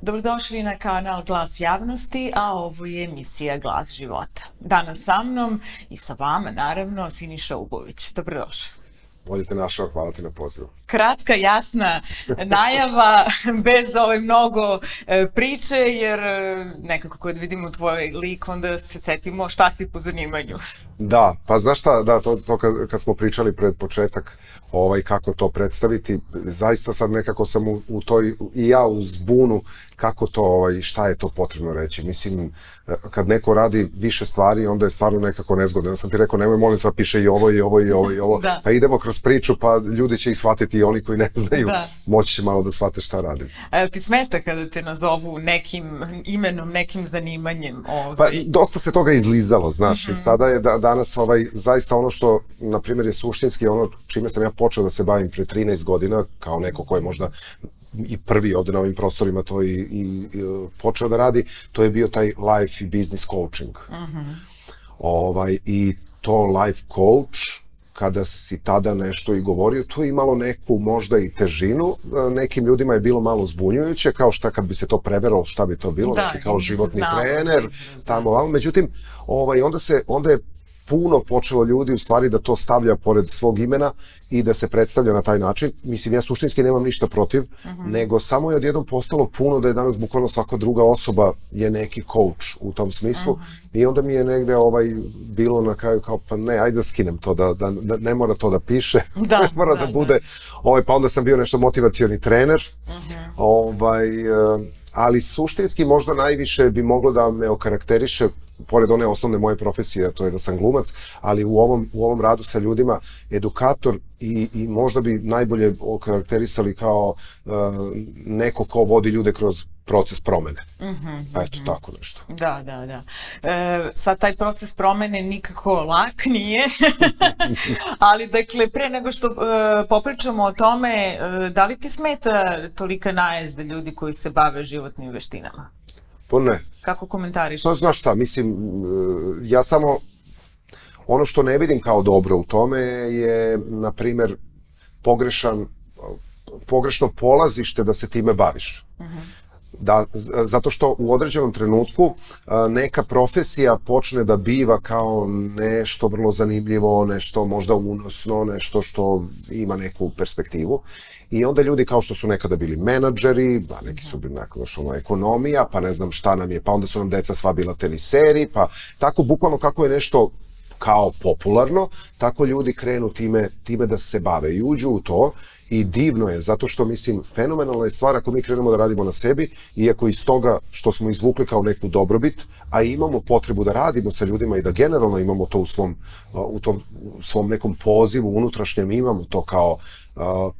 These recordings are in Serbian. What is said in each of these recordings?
Dobrodošli na kanal Glas javnosti, a ovo je emisija Glas života. Danas sa mnom i sa vama, naravno, Siniša Ubović. Dobrodošli. Bolje te našao, hvala ti na pozivu. Kratka, jasna najava, bez mnogo priče, jer nekako kad vidimo tvoj lik, onda se setimo šta si po zanimanju. Da, pa znaš šta, da, to kad smo pričali pred početak kako to predstaviti, zaista sad nekako sam u toj, i ja u zbunu kako to, šta je to potrebno reći. Mislim, kad neko radi više stvari, onda je stvarno nekako nezgodno. Ja sam ti rekao, nemoj molim sad, piše i ovo, i ovo, i ovo, i ovo, pa idemo kroz priču, pa ljudi će ih shvatiti i oni koji ne znaju, moći će malo da shvate šta radim. A jel ti smeta kada te nazovu nekim imenom, nekim zanimanjem? Pa dosta se toga izlizalo, znaš, i sada je danas zaista ono što, na primjer, je suštinski ono čime sam ja počeo da se bavim pre 13 godina, kao neko ko je možda i prvi ovde na ovim prostorima to i počeo da radi, to je bio taj life i business coaching. I to life coach, kada si tada nešto i govorio, to je imalo neku možda i težinu, nekim ljudima je bilo malo zbunjujuće, kao šta kad bi se to preveralo, šta bi to bilo, neki kao životni trener, tamo, međutim, onda je puno počelo ljudi u stvari da to stavlja pored svog imena i da se predstavlja na taj način. Mislim, ja suštinski nemam ništa protiv, nego samo je odjednom postalo puno da je danas bukvalno svaka druga osoba je neki coach u tom smislu i onda mi je negde bilo na kraju kao pa ne, ajde da skinem to, da ne mora to da piše, ne mora da bude, pa onda sam bio nešto motivacioni trener, ali suštinski možda najviše bi moglo da me okarakteriše, pored one osnovne moje profesije, to je da sam glumac, ali u ovom radu sa ljudima edukator i možda bi najbolje okarakterisali kao neko ko vodi ljude kroz proces promene. Eto, tako nešto. Da. Sad taj proces promene nikako lak nije, ali dakle, pre nego što popričamo o tome, da li ti smeta tolika najezda ljudi koji se bave životnim veštinama? Pa ne. Kako komentariš? Pa znaš šta, mislim, ja samo, ono što ne vidim kao dobro u tome je, na primer, pogrešno polazište da se time baviš. Zato što u određenom trenutku neka profesija počne da biva kao nešto vrlo zanimljivo, nešto možda unosno, nešto što ima neku perspektivu. I onda ljudi kao što su nekada bili menadžeri, pa neki su bili nekada ekonomija, pa ne znam šta nam je, pa onda su nam deca sva bila teniseri, pa tako bukvalno kako je nešto kao popularno, tako ljudi krenu time da se bave i uđu u to. I divno je, zato što, mislim, fenomenalna je stvar ako mi krenemo da radimo na sebi, iako iz toga što smo izvukli kao neku dobrobit, a imamo potrebu da radimo sa ljudima i da generalno imamo to u tom svom nekom pozivu unutrašnjem, imamo to kao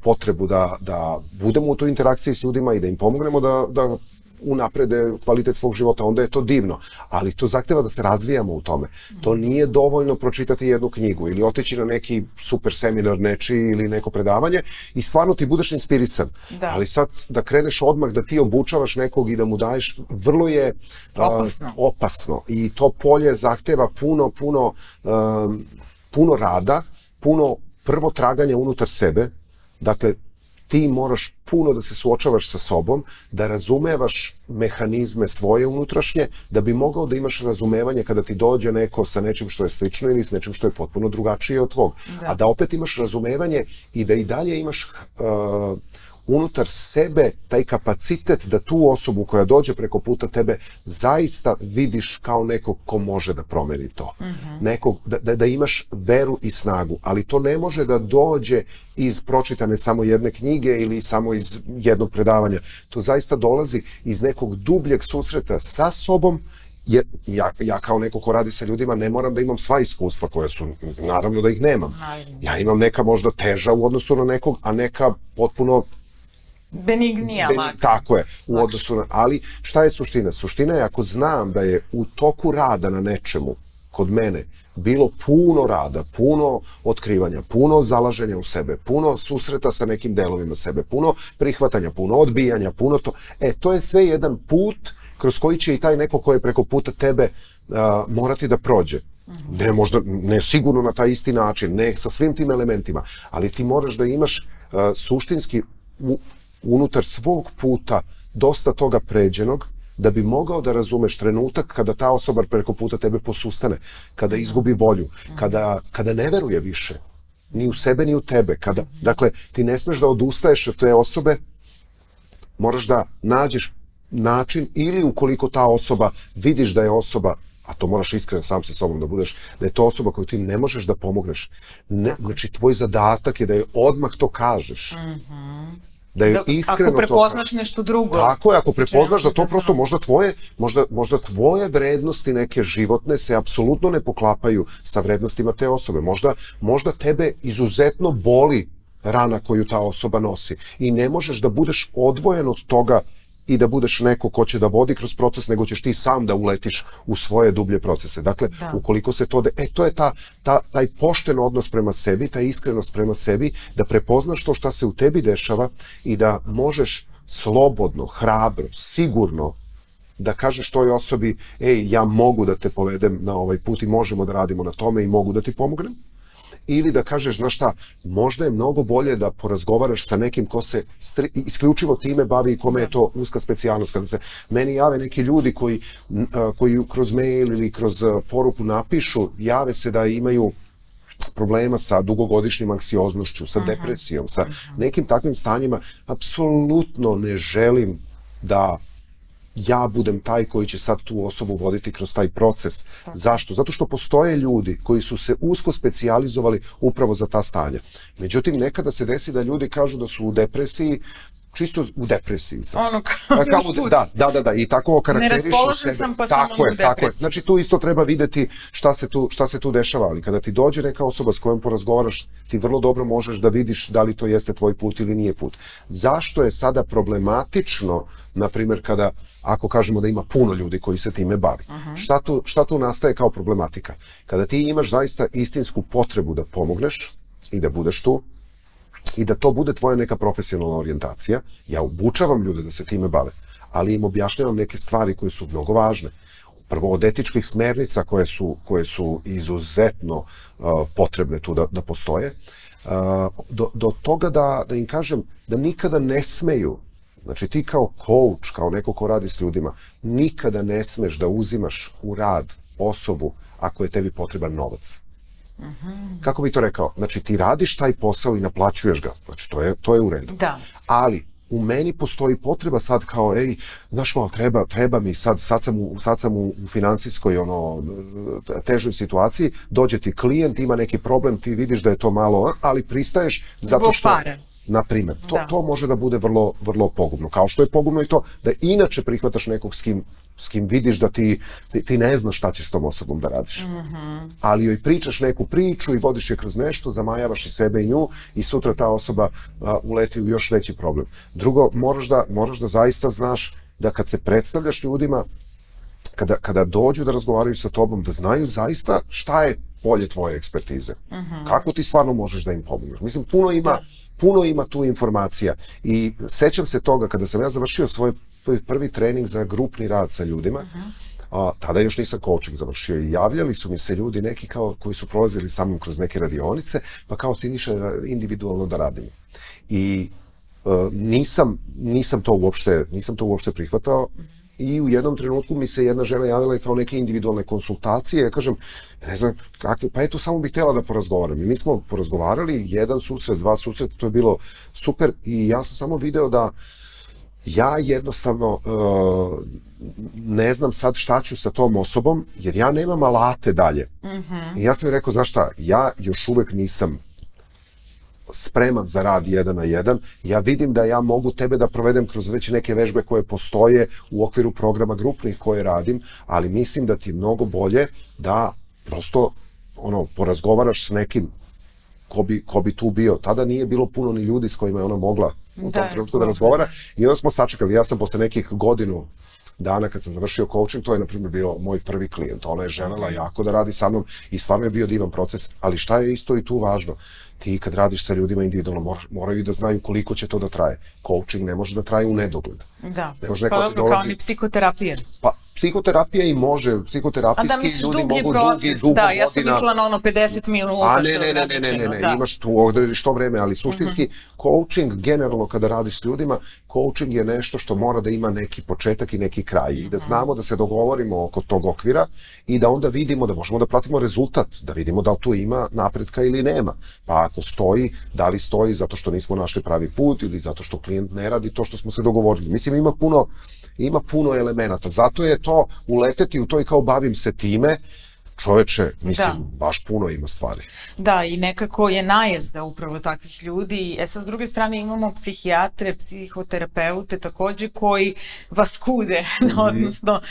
potrebu da budemo u toj interakciji s ljudima i da im pomognemo da unaprede kvalitet svog života, onda je to divno. Ali to zahteva da se razvijamo u tome. To nije dovoljno pročitati jednu knjigu ili otići na neki super seminar nečiji ili neko predavanje i stvarno ti budeš inspirisan. Ali sad da kreneš odmah da ti obučavaš nekog i da mu daješ, vrlo je opasno. I to polje zahteva puno rada, puno prvo traganja unutar sebe. Dakle, ti moraš puno da se suočavaš sa sobom, da razumevaš mehanizme svoje unutrašnje, da bi mogao da imaš razumevanje kada ti dođe neko sa nečim što je slično ili s nečim što je potpuno drugačije od tvog. A da opet imaš razumevanje i da i dalje imaš unutar sebe taj kapacitet da tu osobu koja dođe preko puta tebe zaista vidiš kao nekog ko može da promeni to. Da imaš veru i snagu, ali to ne može da dođe iz pročitane samo jedne knjige ili samo iz jednog predavanja. To zaista dolazi iz nekog dubljeg susreta sa sobom. Ja kao neko ko radi sa ljudima ne moram da imam sva iskustva koja su, naravno da ih nemam. Ja imam neka možda teža u odnosu na nekog, a neka potpuno benignija, tako je, u odnosu na, ali šta je suština? Suština je ako znam da je u toku rada na nečemu kod mene bilo puno rada, puno otkrivanja, puno zalaženja u sebe, puno susreta sa nekim delovima sebe, puno prihvatanja, puno odbijanja, puno to, to je sve jedan put kroz koji će i taj neko ko je preko puta tebe morati da prođe. Ne sigurno na taj isti način, ne sa svim tim elementima, ali ti moraš da imaš suštinski unutar svog puta dosta toga pređenog da bi mogao da razumeš trenutak kada ta osoba preko puta tebe posustane, kada izgubi volju, kada ne veruje više, ni u sebe ni u tebe. Dakle, ti ne smeš da odustaješ od te osobe, moraš da nađeš način ili ukoliko ta osoba, vidiš da je osoba, a to moraš iskreno sam sa sobom da budeš, da je to osoba koju ti ne možeš da pomogneš. Znači, tvoj zadatak je da je odmah to kažeš. Da je iskreno to... Ako prepoznaš nešto drugo. Tako je, ako prepoznaš da to prosto možda tvoje vrednosti neke životne se apsolutno ne poklapaju sa vrednostima te osobe. Možda tebe izuzetno boli rana koju ta osoba nosi i ne možeš da budeš odvojen od toga i da budeš neko ko će da vodi kroz proces, nego ćeš ti sam da uletiš u svoje dublje procese. Dakle, ukoliko se to... to je taj pošten odnos prema sebi, ta iskrenost prema sebi, da prepoznaš to šta se u tebi dešava i da možeš slobodno, hrabro, sigurno da kažeš toj osobi, ej, ja mogu da te povedem na ovaj put i možemo da radimo na tome i mogu da ti pomognem. Ili da kažeš, znaš šta, možda je mnogo bolje da porazgovaraš sa nekim ko se isključivo time bavi i kome je to uska specijalnost. Kada se meni jave neki ljudi koji kroz mail ili kroz poruku napišu, jave se da imaju problema sa dugogodišnjim anksioznošću, sa depresijom, sa nekim takvim stanjima, apsolutno ne želim da ja budem taj koji će sad tu osobu voditi kroz taj proces. Zašto? Zato što postoje ljudi koji su se usko specijalizovali upravo za ta stanja. Međutim, nekada se desi da ljudi kažu da su u depresiji, čisto u depresiji. Ono kao usput. Da, i tako okarakterišu sebe. Neraspoložen sam pa sam u depresiji. Tako je. Znači, tu isto treba videti šta se tu dešava, ali kada ti dođe neka osoba s kojom porazgovaraš, ti vrlo dobro možeš da vidiš da li to jeste tvoj put ili nije put. Zašto je sada problematično, na primjer, ako kažemo da ima puno ljudi koji se time bavi, šta tu nastaje kao problematika? Kada ti imaš zaista istinsku potrebu da pomogneš i da budeš tu, i da to bude tvoja neka profesionalna orijentacija, ja obučavam ljude da se time bave, ali im objašnjavam neke stvari koje su mnogo važne. Prvo, od etičkih smernica koje su izuzetno potrebne tu da postoje, do toga da im kažem da nikada ne smeju, znači ti kao coach, kao neko ko radi s ljudima, nikada ne smeš da uzimaš u rad osobu ako je tebi potreban novac. Kako bi to rekao? Znači, ti radiš taj posao i naplaćuješ ga. Znači, to je u redu. Ali, u meni postoji potreba sad kao, ej, znaš malo, treba mi, sad sam u finansijskoj, težoj situaciji, dođe ti klijent, ima neki problem, ti vidiš da je to malo, ali pristaješ zato što... Na primjer, to može da bude vrlo pogubno. Kao što je pogubno i to da inače prihvataš nekog s kim vidiš da ti ne znaš šta će s tom osobom da radiš. Ali joj pričaš neku priču i vodiš je kroz nešto, zamajavaš i sebe i nju i sutra ta osoba uleti u još veći problem. Drugo, moraš da zaista znaš da kad se predstavljaš ljudima, kada dođu da razgovaraju sa tobom, da znaju zaista šta je polje tvoje ekspertize. Kako ti stvarno možeš da im pomogneš. Mislim, puno ima tu informacija i sećam se toga kada sam ja završio svoj prvi trening za grupni rad sa ljudima, tada još nisam coaching završio i javljali su mi se ljudi neki koji su prolazili sa mnom kroz neke radionice, pa kao Siniša individualno da radimo. I nisam to uopšte prihvatao i u jednom trenutku mi se jedna žena javila kao neke individualne konsultacije. Ja kažem, ne znam kakve, pa eto, samo bih htjela da porazgovaram. I mi smo porazgovarali, jedan susret, dva susreta, to je bilo super i ja sam samo video da ja jednostavno ne znam sad šta ću sa tom osobom, jer ja nemam alate dalje. I ja sam joj rekao, znaš šta, ja još uvek nisam spreman za rad 1 na 1, ja vidim da ja mogu tebe da provedem kroz već neke vežbe koje postoje u okviru programa grupnih koje radim, ali mislim da ti je mnogo bolje da prosto porazgovaraš s nekim ko bi tu bio. Tada nije bilo puno ni ljudi s kojima je ona mogla u tom trenutku da razgovara i onda smo sačekali. Ja sam posle nekih godinu dana kad sam završio coaching, to je na primjer bio moj prvi klijent. Ona je želela jako da radi sa mnom i stvarno je bio divan proces, ali šta je isto i tu važno? Ti kad radiš sa ljudima individualno moraju da znaju koliko će to da traje. Coaching ne može da traje u nedogled. Da, pa dobro, kao ni psihoterapija. Pa psihoterapija i može, psihoterapijski ljudi mogu dugo godina. Ja sam mislila na ono 50 minuta. A ne, imaš tu odrediš to vreme, ali suštinski coaching, generalno kada radiš s ljudima, coaching je nešto što mora da ima neki početak i neki kraj i da znamo da se dogovorimo oko tog okvira i da onda vidimo da možemo da pratimo rezultat, da vidimo da li tu ima napretka ili nema. Pa ako stoji, da li stoji zato što nismo našli pravi put ili zato što klijent ne radi to što smo se dogovorili. Mislim, ima puno elemenata, zato je to uleteti u to i kao bavim se time, čoveče, mislim, baš puno ima stvari. Da, i nekako je najezda upravo takvih ljudi. Sad, s druge strane, imamo psihijatre, psihoterapeute takođe koji vas kude, odnosno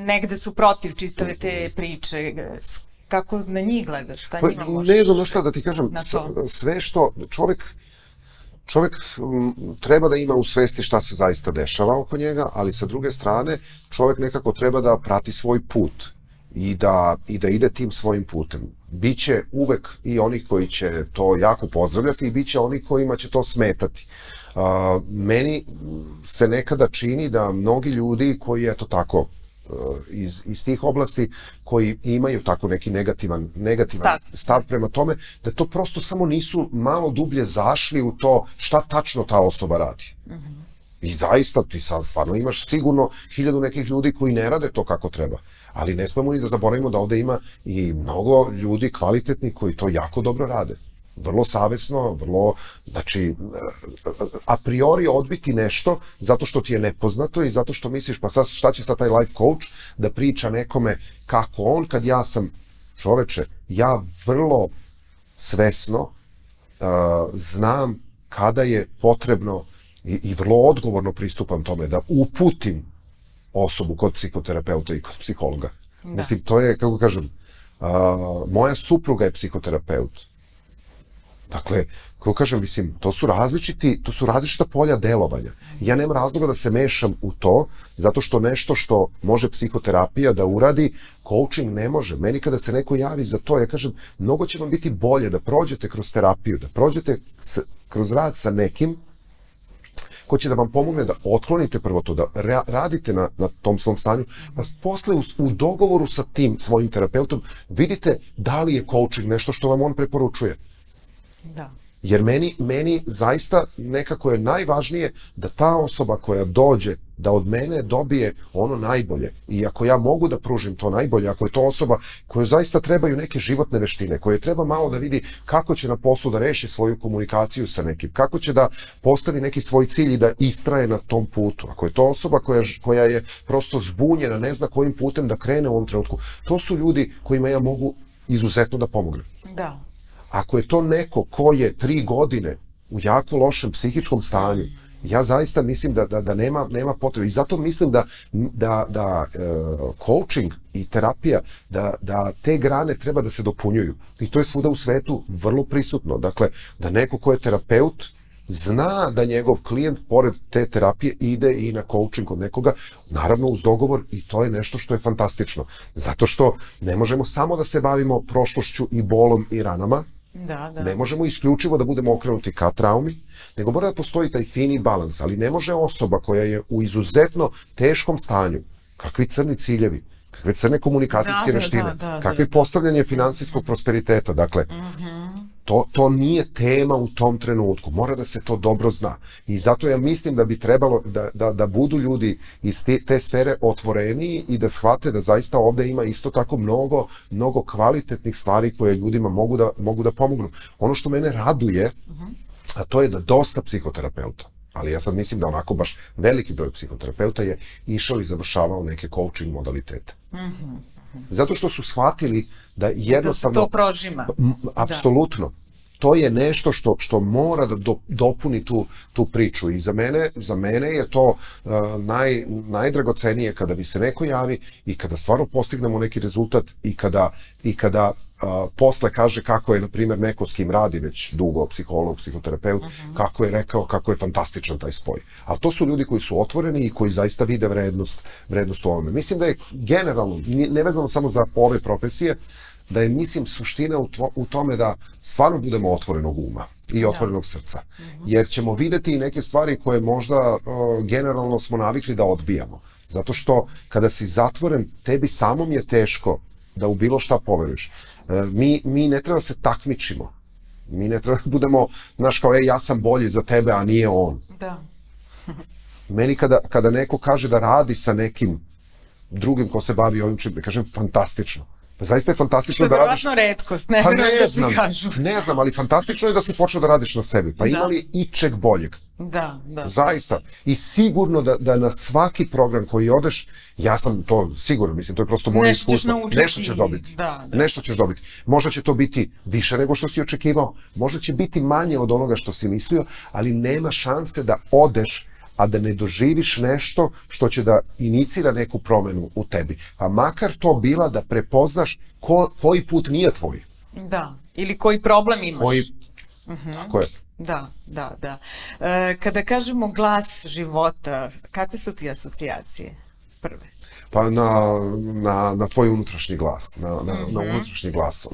negde su protiv čitave te priče. Kako na njih gledaš? Šta njima možeš? Ne znam šta da ti kažem, sve što čovek treba da ima u svesti šta se zaista dešava oko njega, ali sa druge strane čovek nekako treba da prati svoj put i da ide tim svojim putem. Biće uvek i onih koji će to jako pozdravljati i biće onih kojima će to smetati. Meni se nekada čini da mnogi ljudi koji, eto tako, iz tih oblasti koji imaju tako neki negativan stav prema tome, da to prosto samo nisu malo dublje zašli u to šta tačno ta osoba radi. I zaista ti sad stvarno imaš sigurno 1000 nekih ljudi koji ne rade to kako treba, ali ne smemo ni da zaboravimo da ovde ima i mnogo ljudi kvalitetnih koji to jako dobro rade. Vrlo savesno, vrlo, znači, a priori odbiti nešto zato što ti je nepoznato i zato što misliš, pa sad šta će sad taj life coach da priča nekome kako on, kad ja sam, čoveče, ja vrlo svesno znam kada je potrebno i vrlo odgovorno pristupam tome da uputim osobu kod psihoterapeuta i kod psihologa. Mislim, to je, kako kažem, moja supruga je psihoterapeut. Dakle, kako kažem, mislim, to su različita polja delovanja. Ja nemam razloga da se mešam u to, zato što nešto što može psihoterapija da uradi, coaching ne može. Meni kada se neko javi za to, ja kažem, mnogo će vam biti bolje da prođete kroz terapiju, da prođete kroz rad sa nekim ko će da vam pomogne da otklonite prvo to, da radite na tom svom stanju, pa posle u dogovoru sa tim svojim terapeutom vidite da li je coaching nešto što vam on preporučuje. Da. Jer meni zaista nekako je najvažnije da ta osoba koja dođe da od mene dobije ono najbolje. I ako ja mogu da pružim to najbolje, ako je to osoba kojoj zaista trebaju neke životne veštine, koje treba malo da vidi kako će na poslu da reši svoju komunikaciju sa nekim, kako će da postavi neki svoj cilj i da istraje na tom putu. Ako je to osoba koja je prosto zbunjena, ne zna kojim putem da krene u ovom trenutku, to su ljudi kojima ja mogu izuzetno da pomognem. Da. Ako je to neko ko je 3 godine u jako lošem psihičkom stanju, ja zaista mislim da nema potrebe. I zato mislim da coaching i terapija, da te grane treba da se dopunjuju. I to je svuda u svetu vrlo prisutno. Dakle, da neko ko je terapeut zna da njegov klijent pored te terapije ide i na coaching kod nekoga, naravno uz dogovor, i to je nešto što je fantastično. Zato što ne možemo samo da se bavimo prošlošću i bolom i ranama, ne možemo isključivo da budemo okrenuti ka traumi, nego mora da postoji taj fini balans, ali ne može osoba koja je u izuzetno teškom stanju, kakvi crni ciljevi, kakve crne komunikacijske veštine, kakve postavljanje finansijskog prosperiteta, dakle, to nije tema u tom trenutku, mora da se to dobro zna. I zato ja mislim da bi trebalo da budu ljudi iz te sfere otvoreniji i da shvate da zaista ovde ima isto tako mnogo kvalitetnih stvari koje ljudima mogu da pomognu. Ono što mene raduje, a to je da dosta psihoterapeuta, ali ja sad mislim da onako baš veliki broj psihoterapeuta je išao i završavao neke coaching modalitete. Zato što su shvatili da jednostavno... Da se to prožima. Apsolutno. To je nešto što mora da dopuni tu priču. I za mene je to najdragocenije kada mi se neko javi i kada stvarno postignemo neki rezultat i kada posle kaže kako je, na primjer, neko s kim radi već dugo, psiholog, psihoterapeut, kako je rekao kako je fantastičan taj spoj. Ali to su ljudi koji su otvoreni i koji zaista vide vrednost u ovome. Mislim da je generalno, nevezano samo za ove profesije, da je, mislim, suština u tome da stvarno budemo otvorenog uma i otvorenog srca. Jer ćemo videti i neke stvari koje možda generalno smo navikli da odbijamo. Zato što kada si zatvoren, tebi samom je teško da u bilo šta poveruješ. Mi ne treba da se takmičimo. Mi ne treba da budemo, znaš, kao, ja sam bolji za tebe, a nije on. Da. Meni kada neko kaže da radi sa nekim drugim ko se bavi ovim čim, kažem, fantastično. Pa zaista je fantastično da radiš... Što je verovatno retkost, ne vjerujem da svi kažu. Ne znam, ali fantastično je da si počeo da radiš na sebi. Pa ima li ičeg boljeg? Da. Zaista. I sigurno da na svaki program koji odeš, ja sam to sigurno, mislim, to je prosto moje iskustvo. Nešto ćeš dobiti. Nešto ćeš dobiti. Možda će to biti više nego što si očekivao, možda će biti manje od onoga što si mislio, ali nema šanse da odeš a da ne doživiš nešto što će da inicira neku promenu u tebi. A makar to bila da prepoznaš koji put nije tvoj. Da, ili koji problem imaš. Tako je. Da. Kada kažemo glas života, kakve su ti asocijacije prve? Pa na tvoj unutrašnji glas, na unutrašnji glas,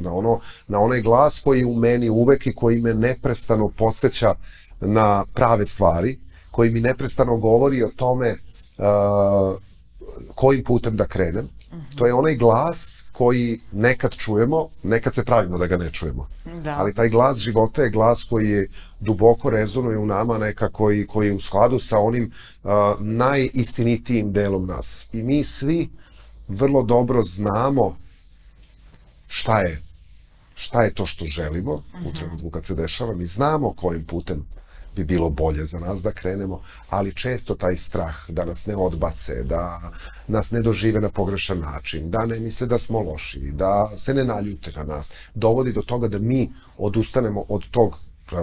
na onaj glas koji je u meni uvek i koji me neprestano podsjeća na prave stvari, koji mi neprestano govori o tome kojim putem da krenem. To je onaj glas koji nekad čujemo, nekad se pravimo da ga ne čujemo. Ali taj glas života je glas koji je duboko rezonuje u nama, koji je u skladu sa onim najistinitijim delom nas. I mi svi vrlo dobro znamo šta je to što želimo u trenutku kad se dešava. Mi znamo kojim putem bi bilo bolje za nas da krenemo, ali često taj strah da nas ne odbace, da nas ne dožive na pogrešan način, da ne misle da smo loši, da se ne naljute na nas, dovodi do toga da mi odustanemo od tog,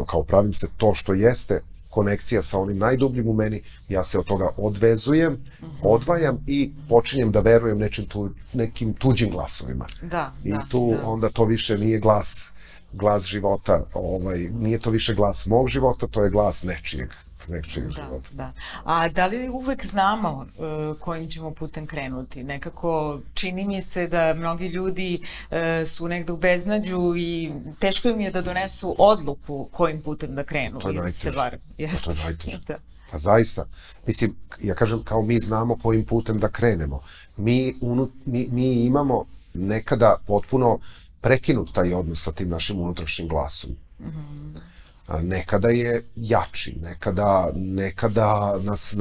kao pravim se to što jeste konekcija sa onim najdubljim u meni, ja se od toga odvezujem, odvajam i počinjem da verujem nekim tuđim glasovima. I tu onda to više nije glas života, nije to više glas mog života, to je glas nečijeg života. A da li uvek znamo kojim ćemo putem krenuti? Nekako čini mi se da mnogi ljudi su negde u beznađu i teško im je da donesu odluku kojim putem da krenu. To je najteže. Pa zaista. Mislim, ja kažem, kao mi znamo kojim putem da krenemo. Mi imamo nekada potpuno prekinut taj odnos sa tim našim unutrašnjim glasom. Nekada je jači, nekada nas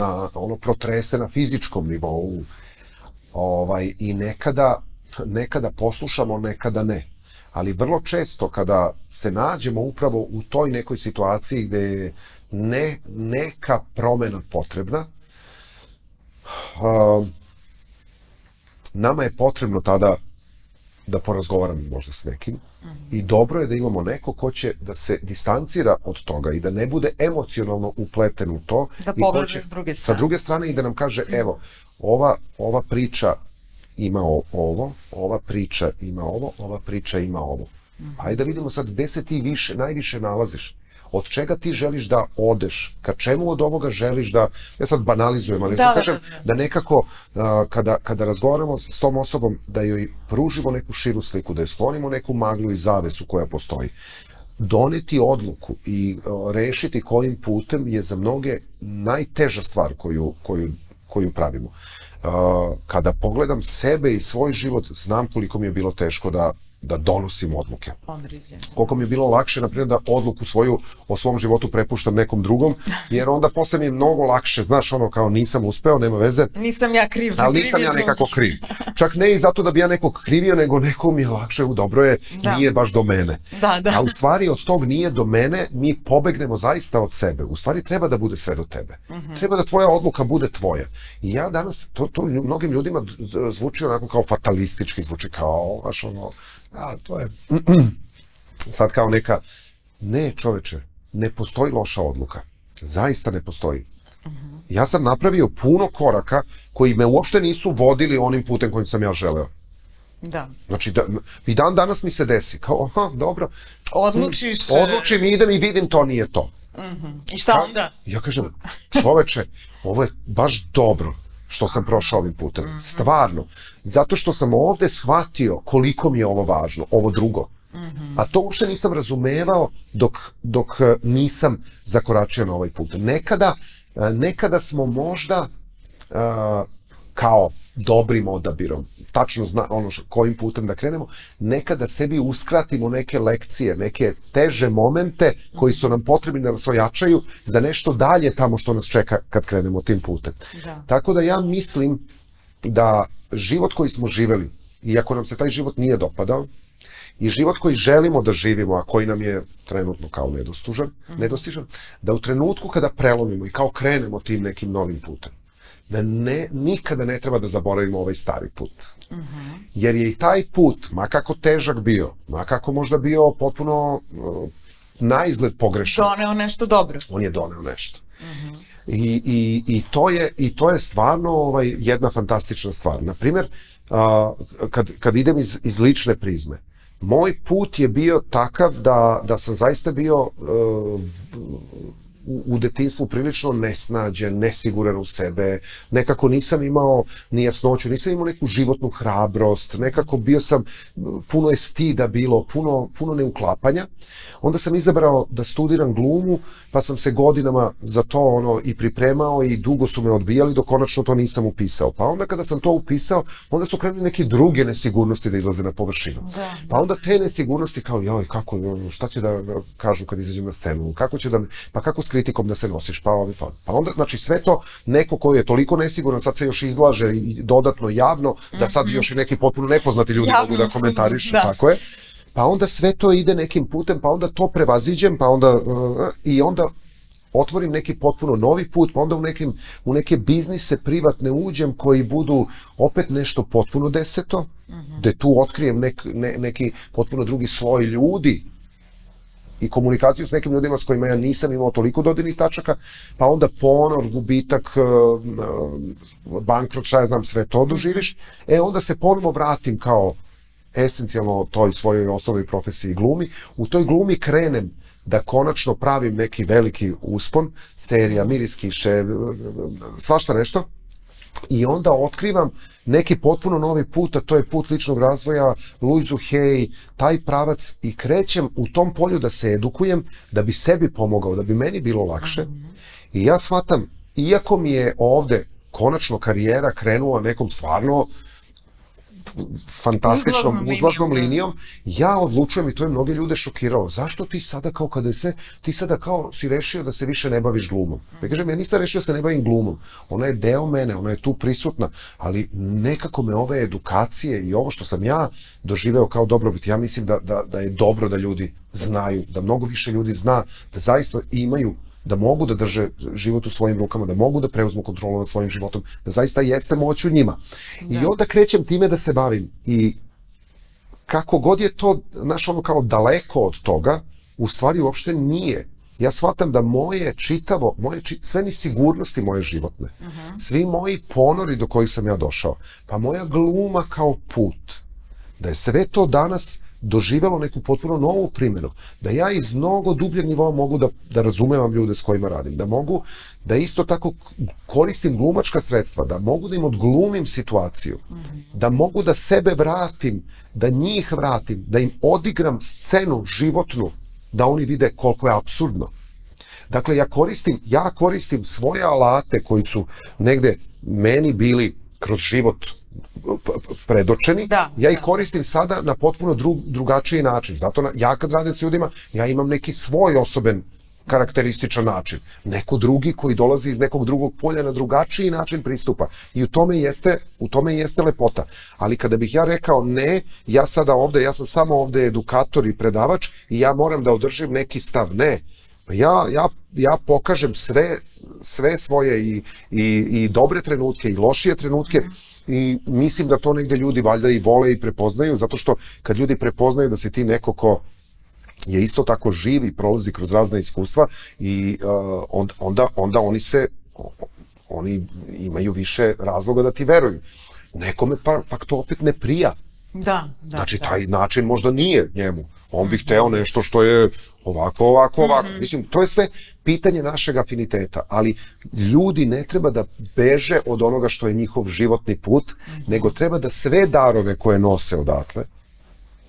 protrese na fizičkom nivou i nekada poslušamo, nekada ne. Ali vrlo često kada se nađemo upravo u toj nekoj situaciji gde je neka promena potrebna, nama je potrebno tada da porazgovaram možda s nekim i dobro je da imamo neko ko će da se distancira od toga i da ne bude emocionalno upleten u to. Da pogleda s druge strane. Sa druge strane i da nam kaže, evo, ova priča ima ovo, ova priča ima ovo, ova priča ima ovo. Hajde da vidimo sad gde se ti najviše nalaziš. Od čega ti želiš da odeš, ka čemu od ovoga želiš da, ja sad banalizujem, ali kažem da nekako kada razgovaramo s tom osobom, da joj pružimo neku širu sliku, da joj sklonimo neku maglu i zavesu koja postoji. Doneti odluku i rešiti kojim putem je za mnoge najteža stvar koju pravimo. Kada pogledam sebe i svoj život, znam koliko mi je bilo teško da donosim odluke. Koliko mi je bilo lakše, na primjer, da odluku svoju o svom životu prepuštam nekom drugom, jer onda posle mi je mnogo lakše, znaš, ono kao nisam uspeo, nema veze. Nisam ja kriv. Ali nisam ja nekako kriv. Čak ne i zato da bi ja nekog krivio, nego neko mi je lakše, dobro je, nije baš do mene. A u stvari od tog nije do mene, mi pobegnemo zaista od sebe. U stvari treba da bude sve do tebe. Treba da tvoja odluka bude tvoja. I ja danas, to mnogim ljudima zvuči onako kao fatalistički, zvuči kao, znaš, ono, to je sad kao neka, ne čoveče, ne postoji loša odluka, zaista ne postoji. Ja sam napravio puno koraka koji me uopšte nisu vodili onim putem kojim sam ja želeo. Znači, i dan danas mi se desi, kao, aha, dobro, odlučim i idem i vidim to nije to. I šta onda? Ja kažem, čoveče, ovo je baš dobro što sam prošao ovim putem, stvarno, zato što sam ovde shvatio koliko mi je ovo važno, ovo drugo. A to uopšte nisam razumevao dok nisam zakoračio na ovaj put. Nekada smo možda kao dobrim odabirom, tačno zna ono kojim putem da krenemo, nekada sebi uskratimo neke lekcije, neke teže momente koji su nam potrebni da nas ojačaju za nešto dalje tamo što nas čeka kad krenemo tim putem. Tako da ja mislim da život koji smo živeli, iako nam se taj život nije dopadao, i život koji želimo da živimo, a koji nam je trenutno kao nedostižan, da u trenutku kada prelomimo i kao krenemo tim nekim novim putem, da nikada ne treba da zaboravimo ovaj stari put. Jer je i taj put, ma kako težak bio, ma kako možda bio potpuno naizgled pogrešan, doneo nešto dobro. On je doneo nešto. I to je stvarno jedna fantastična stvar. Naprimjer, kad idem iz lične prizme, moj put je bio takav da sam zaista bio u detinjstvu prilično nesnađen, nesiguran u sebe, nekako nisam imao ni jasnoću, nisam imao neku životnu hrabrost, nekako bio sam, puno je stida bilo, puno neuklapanja. Onda sam izabrao da studiram glumu, pa sam se godinama za to i pripremao i dugo su me odbijali dok konačno to nisam upisao. Pa onda kada sam to upisao, onda su krenuli neke druge nesigurnosti da izlaze na površinu. Pa onda te nesigurnosti kao, joj, kako, šta će da kažu kad izađem na scenu, kako će da, pa kako s kritikom da se nosiš, pa onda, znači sve to, neko koji je toliko nesiguran, sad se još izlaže i dodatno javno, da sad još i neki potpuno nepoznati ljudi mogu da komentarišu, tako je. Pa onda sve to ide nekim putem, pa onda to prevaziđem, pa onda i onda otvorim neki potpuno novi put, pa onda u neke biznise privatne uđem koji budu opet nešto potpuno deseto, gde tu otkrijem neki potpuno drugi sloj ljudi i komunikaciju s nekim ljudima s kojima ja nisam imao toliko dodirnih tačaka, pa onda ponor, gubitak, bankrot, šta ja znam, sve to doživiš, onda se ponovo vratim kao esencijalno toj svojoj osnovnoj profesiji glumi. U toj glumi krenem da konačno pravim neki veliki uspon, serija, Miris kiše, svašta nešto, i onda otkrivam neki potpuno novi put, a to je put ličnog razvoja, Louise Hay, taj pravac, i krećem u tom polju da se edukujem, da bi sebi pomogao, da bi meni bilo lakše. I ja shvatam, iako mi je ovde konačno karijera krenula nekom stvarno fantastičnom uzlaznom linijom, ja odlučujem, i to je mnoge ljude šokiralo, zašto ti sada kao kada je sve, ti sada kao si rešio da se više ne baviš glumom. Ja kažem, ja nisam rešio da se ne bavim glumom, ona je deo mene, ona je tu prisutna, ali nekako me ove edukacije i ovo što sam ja doživeo kao dobrobit, ja mislim da je dobro da ljudi znaju, da mnogo više ljudi zna, da zaista imaju, da mogu da drže život u svojim rukama, da mogu da preuzmu kontrolu nad svojim životom, da zaista jeste moć u njima. I onda krećem time da se bavim. I kako god je to, znaš, ono kao daleko od toga, u stvari uopšte nije. Ja shvatam da moje čitavo, sve nesigurnosti moje životne, svi moji ponori do kojih sam ja došao, pa moja gluma kao put, da je sve to danas doživelo neku potpuno novu primjenu, da ja iz mnogo dubljeg nivoa mogu da razumevam ljude s kojima radim, da mogu da isto tako koristim glumačka sredstva, da mogu da im odglumim situaciju, da mogu da sebe vratim, da njih vratim, da im odigram scenu životnu, da oni vide koliko je apsurdno. Dakle, ja koristim svoje alate koji su negde meni bili kroz život predočeni, ja ih koristim sada na potpuno drugačiji način. Zato ja kad radim s ljudima, ja imam neki svoj osoben karakterističan način. Neko drugi koji dolazi iz nekog drugog polja na drugačiji način pristupa. I u tome jeste lepota. Ali kada bih ja rekao ne, ja sada ovde, ja sam samo ovde edukator i predavač i ja moram da održim neki stav. Ne. Ja pokažem sve svoje i dobre trenutke i lošije trenutke, i mislim da to negde ljudi valjda i vole i prepoznaju, zato što kad ljudi prepoznaju da si ti neko ko je isto tako živ i prolazi kroz razne iskustva, i onda oni imaju više razloga da ti veruju. Nekome pak to opet ne prija. Znači, taj način možda nije njemu. On bi hteo nešto što je ovako. Mislim, to je sve pitanje našeg afiniteta, ali ljudi ne treba da beže od onoga što je njihov životni put, nego treba da sve darove koje nose odatle,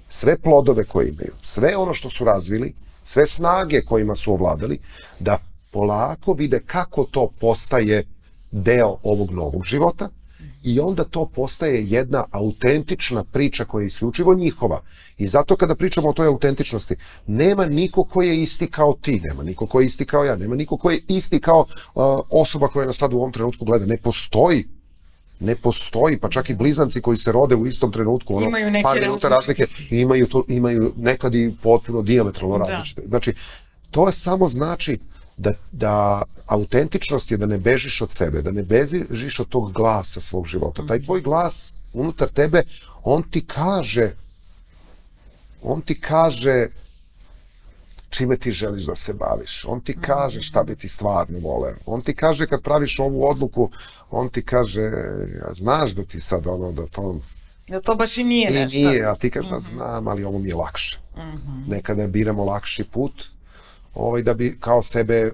sve plodove koje imaju, sve ono što su razvili, sve snage kojima su ovladali, da polako vide kako to postaje deo ovog novog života i onda to postaje jedna autentična priča koja je isključivo njihova. I zato kada pričamo o toj autentičnosti, nema niko ko je isti kao ti, nema niko ko je isti kao ja, nema niko ko je isti kao osoba koja nas sad u ovom trenutku gleda. Ne postoji. Ne postoji, pa čak i blizanci koji se rode u istom trenutku, par minuta razlike, imaju nekad i potpuno dijametralno različite. Znači, to samo znači da autentičnost je da ne bežiš od sebe, da ne bežiš od tog glasa svog života. Taj tvoj glas unutar tebe, on ti kaže čime ti želiš da se baviš. On ti kaže šta bi ti stvarno voleo. On ti kaže kad praviš ovu odluku, on ti kaže, znaš da ti sad da to... Da to baš i nije nešto. I nije, a ti kažeš da znam, ali ovo mi je lakše. Nekada biramo lakši put, da bi kao sebe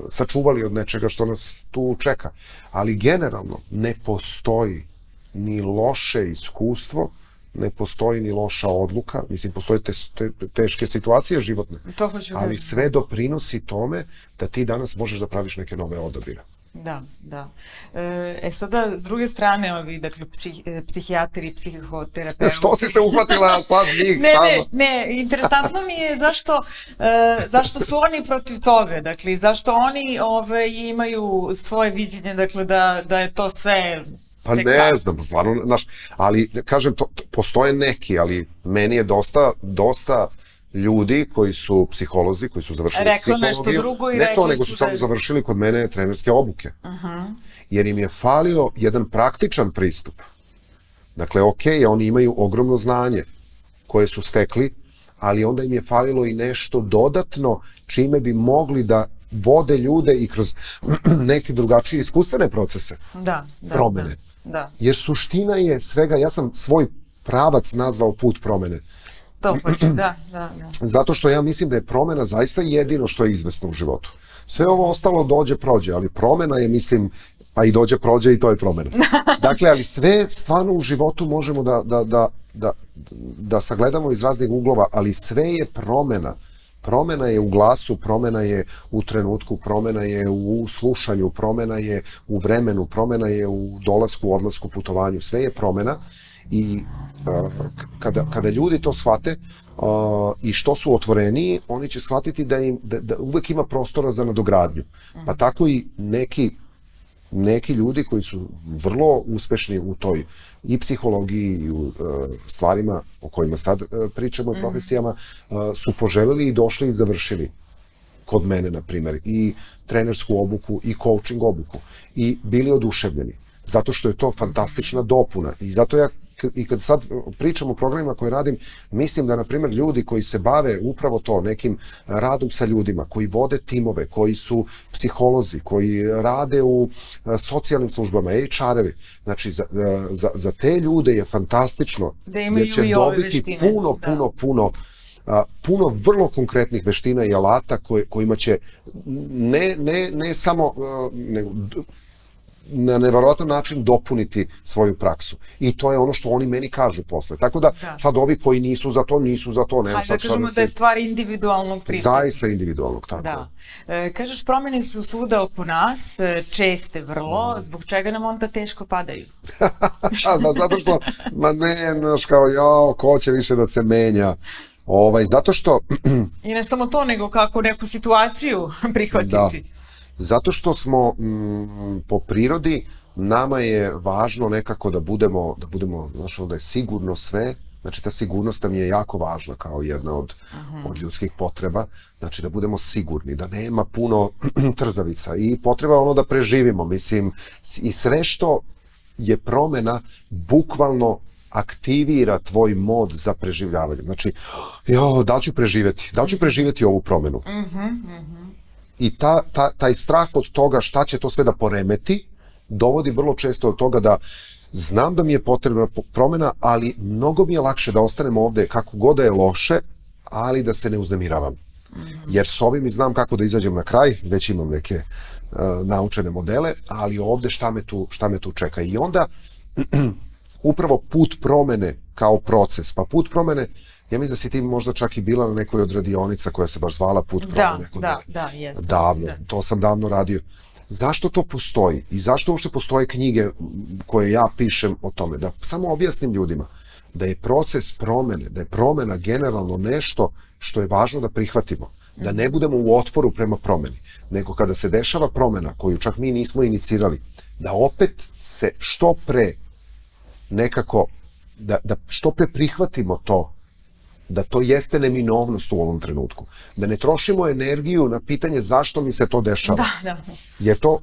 sačuvali od nečega što nas tu čeka. Ali generalno ne postoji ni loše iskustvo, ne postoji ni loša odluka, mislim, postoje teške situacije životne, ali sve doprinosi tome da ti danas možeš da praviš neke nove odabire. Da, da. Sada, s druge strane, ovi, dakle, psihijatri, psihoterapeuti... Što si se uhvatila sad njih? Ne, interesantno mi je zašto su oni protiv toga, dakle, zašto oni imaju svoje viđenje, dakle, da je to sve... Pa ne znam, stvarno, znaš, ali, kažem, postoje neki, ali meni je dosta ljudi koji su psiholozi, koji su završili psihologiju. Reklo nešto drugo i rekli su da... Ne to, nego su samo završili kod mene trenerske obuke. Jer im je falio jedan praktičan pristup. Dakle, okej, oni imaju ogromno znanje koje su stekli, ali onda im je falilo i nešto dodatno čime bi mogli da vode ljude i kroz neke drugačije iskustvene procese promene. Jer suština je svega, ja sam svoj pravac nazvao put promene. Da. Zato što ja mislim da je promena zaista jedino što je izvesno u životu. Sve ovo ostalo dođe, prođe, ali promena je, mislim, pa i dođe, prođe i to je promena. Dakle, ali sve stvarno u životu možemo da sagledamo iz raznih uglova, ali sve je promena. Promena je u glasu, promena je u trenutku, promena je u slušanju, promena je u vremenu, promena je u dolasku, odlasku, putovanju. Sve je promena i kada ljudi to shvate i što su otvoreniji, oni će shvatiti da uvek ima prostora za nadogradnju. Pa tako i neki ljudi koji su vrlo uspešni u toj i psihologiji i u stvarima o kojima sad pričamo, profesijama, su poželjeli i došli i završili kod mene, na primjer, i trenersku obuku i coaching obuku i bili oduševljeni. Zato što je to fantastična dopuna i zato ja i kad sad pričam o programima koje radim, mislim da, na primjer, ljudi koji se bave upravo to, nekim radom sa ljudima, koji vode timove, koji su psiholozi, koji rade u socijalnim službama, HR-evi, znači za te ljude je fantastično jer će dobiti puno vrlo konkretnih veština i alata kojima će ne samo na neverovatan način dopuniti svoju praksu. I to je ono što oni meni kažu posle. Tako da sad ovi koji nisu za to. Hajde da kažemo da je stvar individualnog pristupa. Zaista individualnog, tako. Da. Kažeš, promene su svuda oko nas, česte vrlo, zbog čega nam onda teško padaju? Zato što, znaš kao, ko će više da se menja? Zato što... I ne samo to, nego kako neku situaciju prihvatiti. Zato što smo po prirodi, nama je važno nekako da budemo, znaš, da je sigurno sve, znači ta sigurnost nam je jako važna kao jedna od ljudskih potreba, znači da budemo sigurni, da nema puno trzavica i potreba da preživimo, mislim, i sve što je promena bukvalno aktivira tvoj mod za preživljavanje. Znači, da li ću preživjeti ovu promenu? I taj strah od toga šta će to sve da poremeti, dovodi vrlo često od toga da znam da mi je potrebna promena, ali mnogo mi je lakše da ostanem ovde kako god da je loše, ali da se ne uznemiravam. Jer s ovim znam kako da izađem na kraj, već imam neke naučene modele, ali ovde šta me tu čeka. I onda upravo put promene kao proces, pa put promene, ja mislim da si ti možda čak i bila na nekoj od radionica koja se baš zvala Put promene. Da, jesam. Davno, to sam davno radio. Zašto to postoji i zašto uopšte postoje knjige koje ja pišem o tome? Da samo objasnim ljudima da je proces promene, da je promena generalno nešto što je važno da prihvatimo, da ne budemo u otporu prema promeni, nego kada se dešava promena koju čak mi nismo inicirali, da opet se što pre nekako, da što pre prihvatimo to, da to jeste neminovnost u ovom trenutku. Da ne trošimo energiju na pitanje zašto mi se to dešava. Jer tu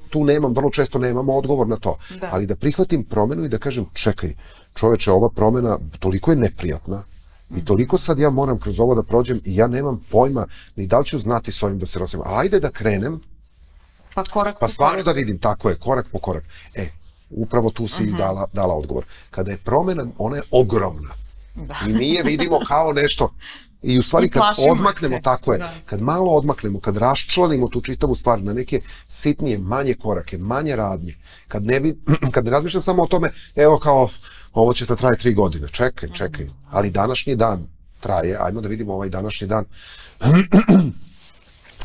vrlo često nemamo odgovor na to. Ali da prihvatim promenu i da kažem, čekaj, čoveče, ova promena toliko je neprijatna i toliko sad ja moram kroz ovo da prođem i ja nemam pojma ni da li ću znati s ovim da se nosim. Ali ajde da krenem, pa stvarno da vidim, tako je, korak po korak. Upravo tu si dala odgovor. Kada je promena, ona je ogromna. I mi je vidimo kao nešto i u stvari kad odmaknemo, tako je, kad malo odmaknemo, kad raščlanimo tu čitavu stvar na neke sitnije, manje korake, manje radnje, kad ne razmišljam samo o tome, evo kao ovo će da traje 3 godine, čekaj, ali današnji dan traje, ajmo da vidimo ovaj današnji dan,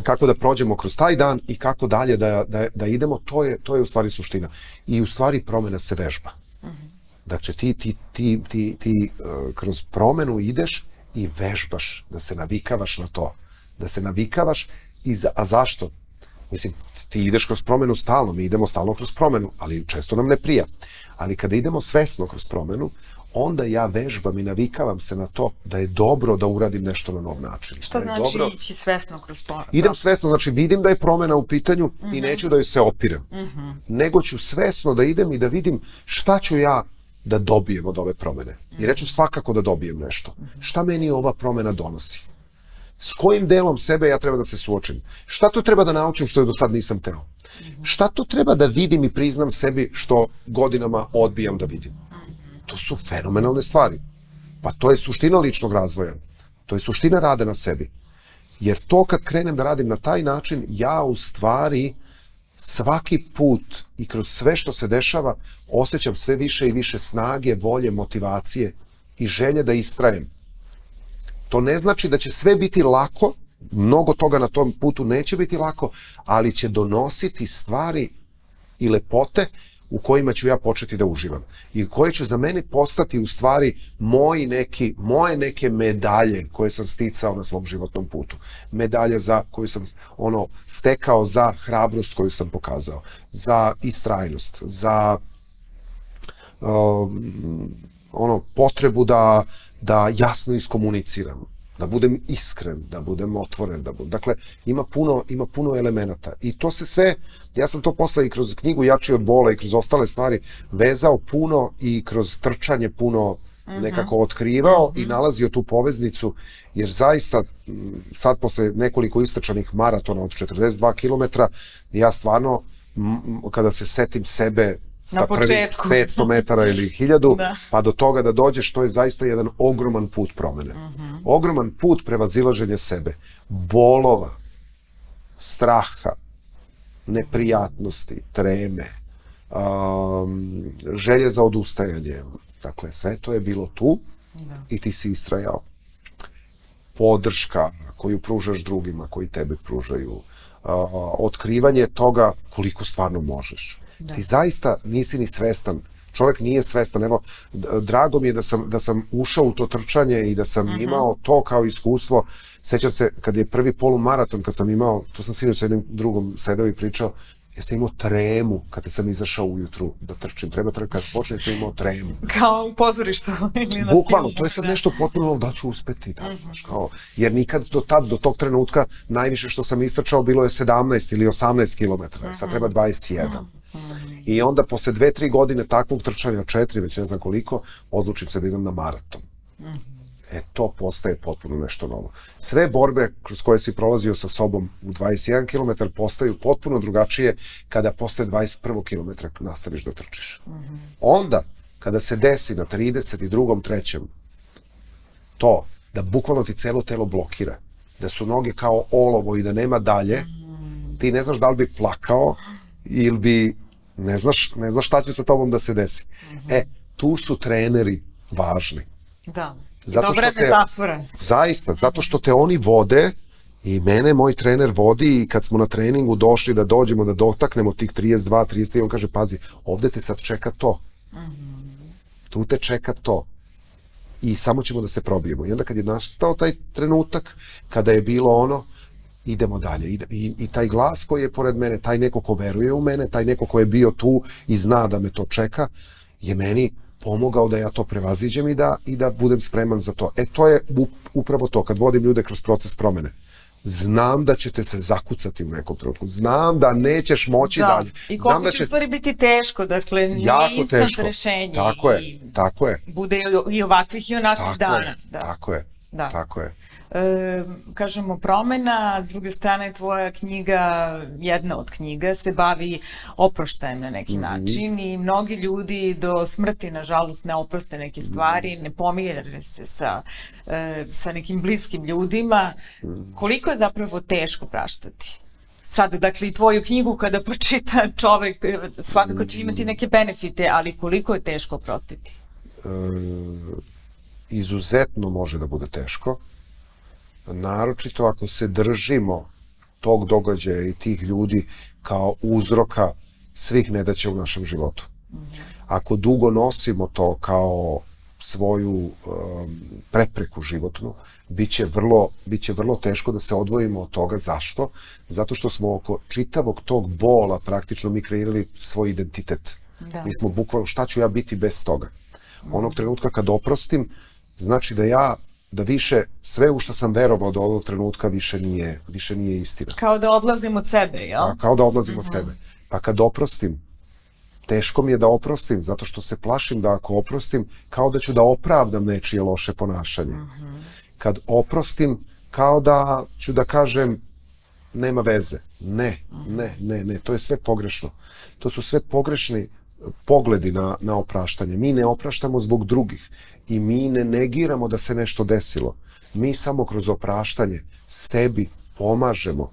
kako da prođemo kroz taj dan i kako dalje da idemo, to je u stvari suština. I u stvari promena se vežba. Dakle, ti kroz promenu ideš i vežbaš, da se navikavaš na to. Da se navikavaš, a zašto? Mislim, ti ideš kroz promenu stalno, mi idemo stalno kroz promenu, ali često nam ne prija. Ali kada idemo svesno kroz promenu, onda ja vežbam i navikavam se na to da je dobro da uradim nešto na nov način. Šta znači ići svesno kroz promenu? Idem svesno, znači vidim da je promena u pitanju i neću da joj se opirem. Nego ću svesno da idem i da vidim šta ću ja da dobijem od ove promene. I reću svakako da dobijem nešto. Šta meni ova promena donosi? S kojim delom sebe ja treba da se suočim? Šta to treba da naučim što je do sad nisam teo? Šta to treba da vidim i priznam sebi što godinama odbijam da vidim? To su fenomenalne stvari. Pa to je suština ličnog razvoja. To je suština rada na sebi. Jer to kad krenem da radim na taj način, ja u stvari svaki put i kroz sve što se dešava osjećam sve više i više snage, volje, motivacije i želje da istrajem. To ne znači da će sve biti lako, mnogo toga na tom putu neće biti lako, ali će donositi stvari i lepote u kojima ću ja početi da uživam i koje će za mene postati u stvari moje neke medalje koje sam sticao na svom životnom putu. Medalje koju sam stekao za hrabrost koju sam pokazao, za istrajnost, za potrebu da jasno iskomuniciram, da budem iskren, da budem otvoren, dakle, ima puno elemenata. I to se sve, ja sam to posle i kroz knjigu Jači od bola i kroz ostale stvari vezao puno i kroz trčanje puno nekako otkrivao i nalazio tu poveznicu, jer zaista sad posle nekoliko istrčanih maratona od 42 km, ja stvarno, kada se setim sebe sa prvih 500 metara ili 1000, pa do toga da dođeš, to je zaista jedan ogroman put promene. Ogroman put prevazilaženja sebe, bolova, straha, neprijatnosti, treme, želje za odustajanje. Dakle, sve to je bilo tu i ti si istrajao. Podrška koju pružaš drugima, koji tebe pružaju, otkrivanje toga koliko stvarno možeš. Ti zaista nisi ni svestan, čovjek nije svestan. Evo, drago mi je da sam ušao u to trčanje i da sam imao to kao iskustvo. Sećam se, kad je prvi polumaraton, kad sam imao, to sam sinoć sa jednim drugom sedeo i pričao, ja sam imao tremu kada sam izašao ujutru da trčim. Treba kad počnem sam imao tremu. Kao u pozorištu. Bukvalno, to je sad nešto potpuno da ću uspeti. Jer nikad do tog trenutka najviše što sam istrčao bilo je 17 ili 18 km. Sad treba 21. I onda posle 2-3 godine takvog trčanja, 4, već ne znam koliko, odlučim se da idem na maraton. To postaje potpuno nešto novo. Sve borbe kroz koje si prolazio sa sobom u 21 km postaju potpuno drugačije kada posle 21 km nastaviš da trčiš. Onda, kada se desi na 32. 3. to da bukvalno ti celo telo blokira, da su noge kao olovo i da nema dalje, ti ne znaš da li bi plakao ili bi, ne znaš šta će sa tobom da se desi. Tu su treneri važni. Da. Dobra metafora. Zaista, zato što te oni vode I mene moj trener vodi i kad smo na treningu došli da dođemo da dotaknemo tih 32, 33, on kaže, pazi, ovde te sad čeka to. Tu te čeka to. I samo ćemo da se probijemo. I onda kad je nastao taj trenutak, kada je bilo ono, idemo dalje. I taj glas koji je pored mene, taj neko ko veruje u mene, taj neko ko je bio tu i zna da me to čeka, je meni pomogao da ja to prevaziđem i da budem spreman za to. To je upravo to, kad vodim ljude kroz proces promene. Znam da ćete se zakucati u nekom trenutku. Znam da nećeš moći dalje. I koliko će u stvari biti teško, dakle, nije instant rešenje. Tako je. Bude i ovakvih i onakvih dana. Tako je. Kažemo promena, s druge strane tvoja knjiga, jedna od knjiga, se bavi oproštajem na neki način i mnogi ljudi do smrti, nažalost, ne oproste neke stvari, ne pomire se sa nekim bliskim ljudima. Koliko je zapravo teško praštati? Sad, dakle, i tvoju knjigu kada pročita čovek, svakako će imati neke benefite, ali koliko je teško oprostiti? Izuzetno može da bude teško. Naročito ako se držimo tog događaja i tih ljudi kao uzroka svih nedaća u našem životu. Ako dugo nosimo to kao svoju prepreku životnu, bit će vrlo teško da se odvojimo od toga. Zašto? Zato što smo oko čitavog tog bola praktično mi kreirali svoj identitet. Mi smo bukvalno, šta ću ja biti bez toga? Onog trenutka kad oprostim, znači da više sve u što sam verovao do ovog trenutka više nije istina. Kao da odlazim od sebe, jel? Kao da odlazim od sebe. Pa kad oprostim, teško mi je da oprostim, zato što se plašim da ako oprostim, kao da ću da opravdam nečije loše ponašanje. Kad oprostim, kao da ću da kažem, nema veze. Ne, to je sve pogrešno. To su sve pogrešni pogledi na opraštanje. Mi ne opraštamo zbog drugih i mi ne negiramo da se nešto desilo. Mi samo kroz opraštanje sebi pomažemo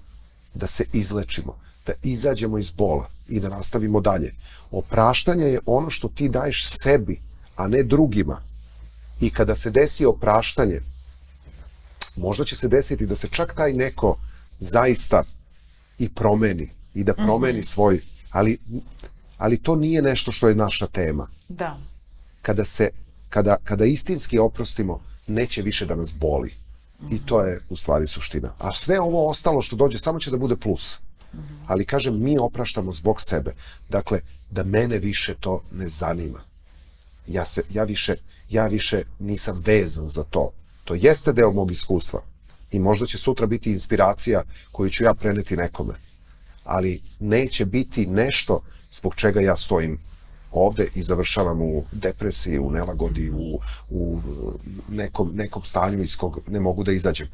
da se izlečimo, da izađemo iz bola i da nastavimo dalje. Opraštanje je ono što ti daješ sebi, a ne drugima. I kada se desi opraštanje, možda će se desiti da se čak taj neko zaista i promeni i da promeni svoj, ali to nije nešto što je naša tema. Da. Kada istinski oprostimo, neće više da nas boli. I to je u stvari suština. A sve ovo ostalo što dođe samo će da bude plus. Ali kažem, mi opraštamo zbog sebe. Dakle, da mene više to ne zanima. Ja više nisam vezan za to. To jeste deo mog iskustva. I možda će sutra biti inspiracija koju ću ja preneti nekome. Ali neće biti nešto zbog čega ja stojim ovde i završavam u depresiji, u nelagodi, u nekom stanju iz kog ne mogu da izađem.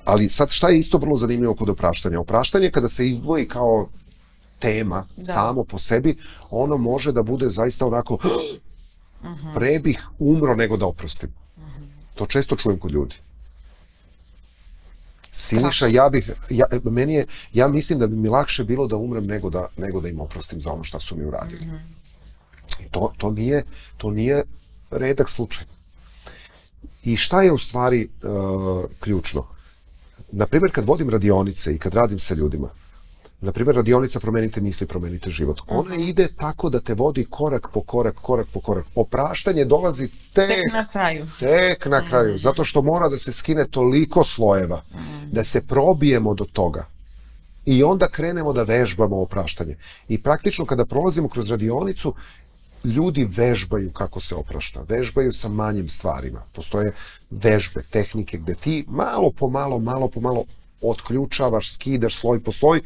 Ali sad šta je isto vrlo zanimljivo kod opraštanja? Opraštanje kada se izdvoji kao tema samo po sebi, ono može da bude zaista onako pre bih umro nego da oprostim. To često čujem kod ljudi. Siniša, ja mislim da bi mi lakše bilo da umrem nego da im oprostim za ono šta su mi uradili. To nije redak slučaj. I šta je u stvari ključno? Naprimjer, kad vodim radionice i kad radim sa ljudima, naprimjer, radionica Promenite misli, promenite život. Ona ide tako da te vodi korak po korak. Opraštanje dolazi tek na kraju. Zato što mora da se skine toliko slojeva, da se probijemo do toga. I onda krenemo da vežbamo opraštanje. I praktično kada prolazimo kroz radionicu, ljudi vežbaju kako se oprašta. Vežbaju sa manjim stvarima. Postoje vežbe, tehnike gde ti malo po malo otključavaš, skidaš sloj po sloj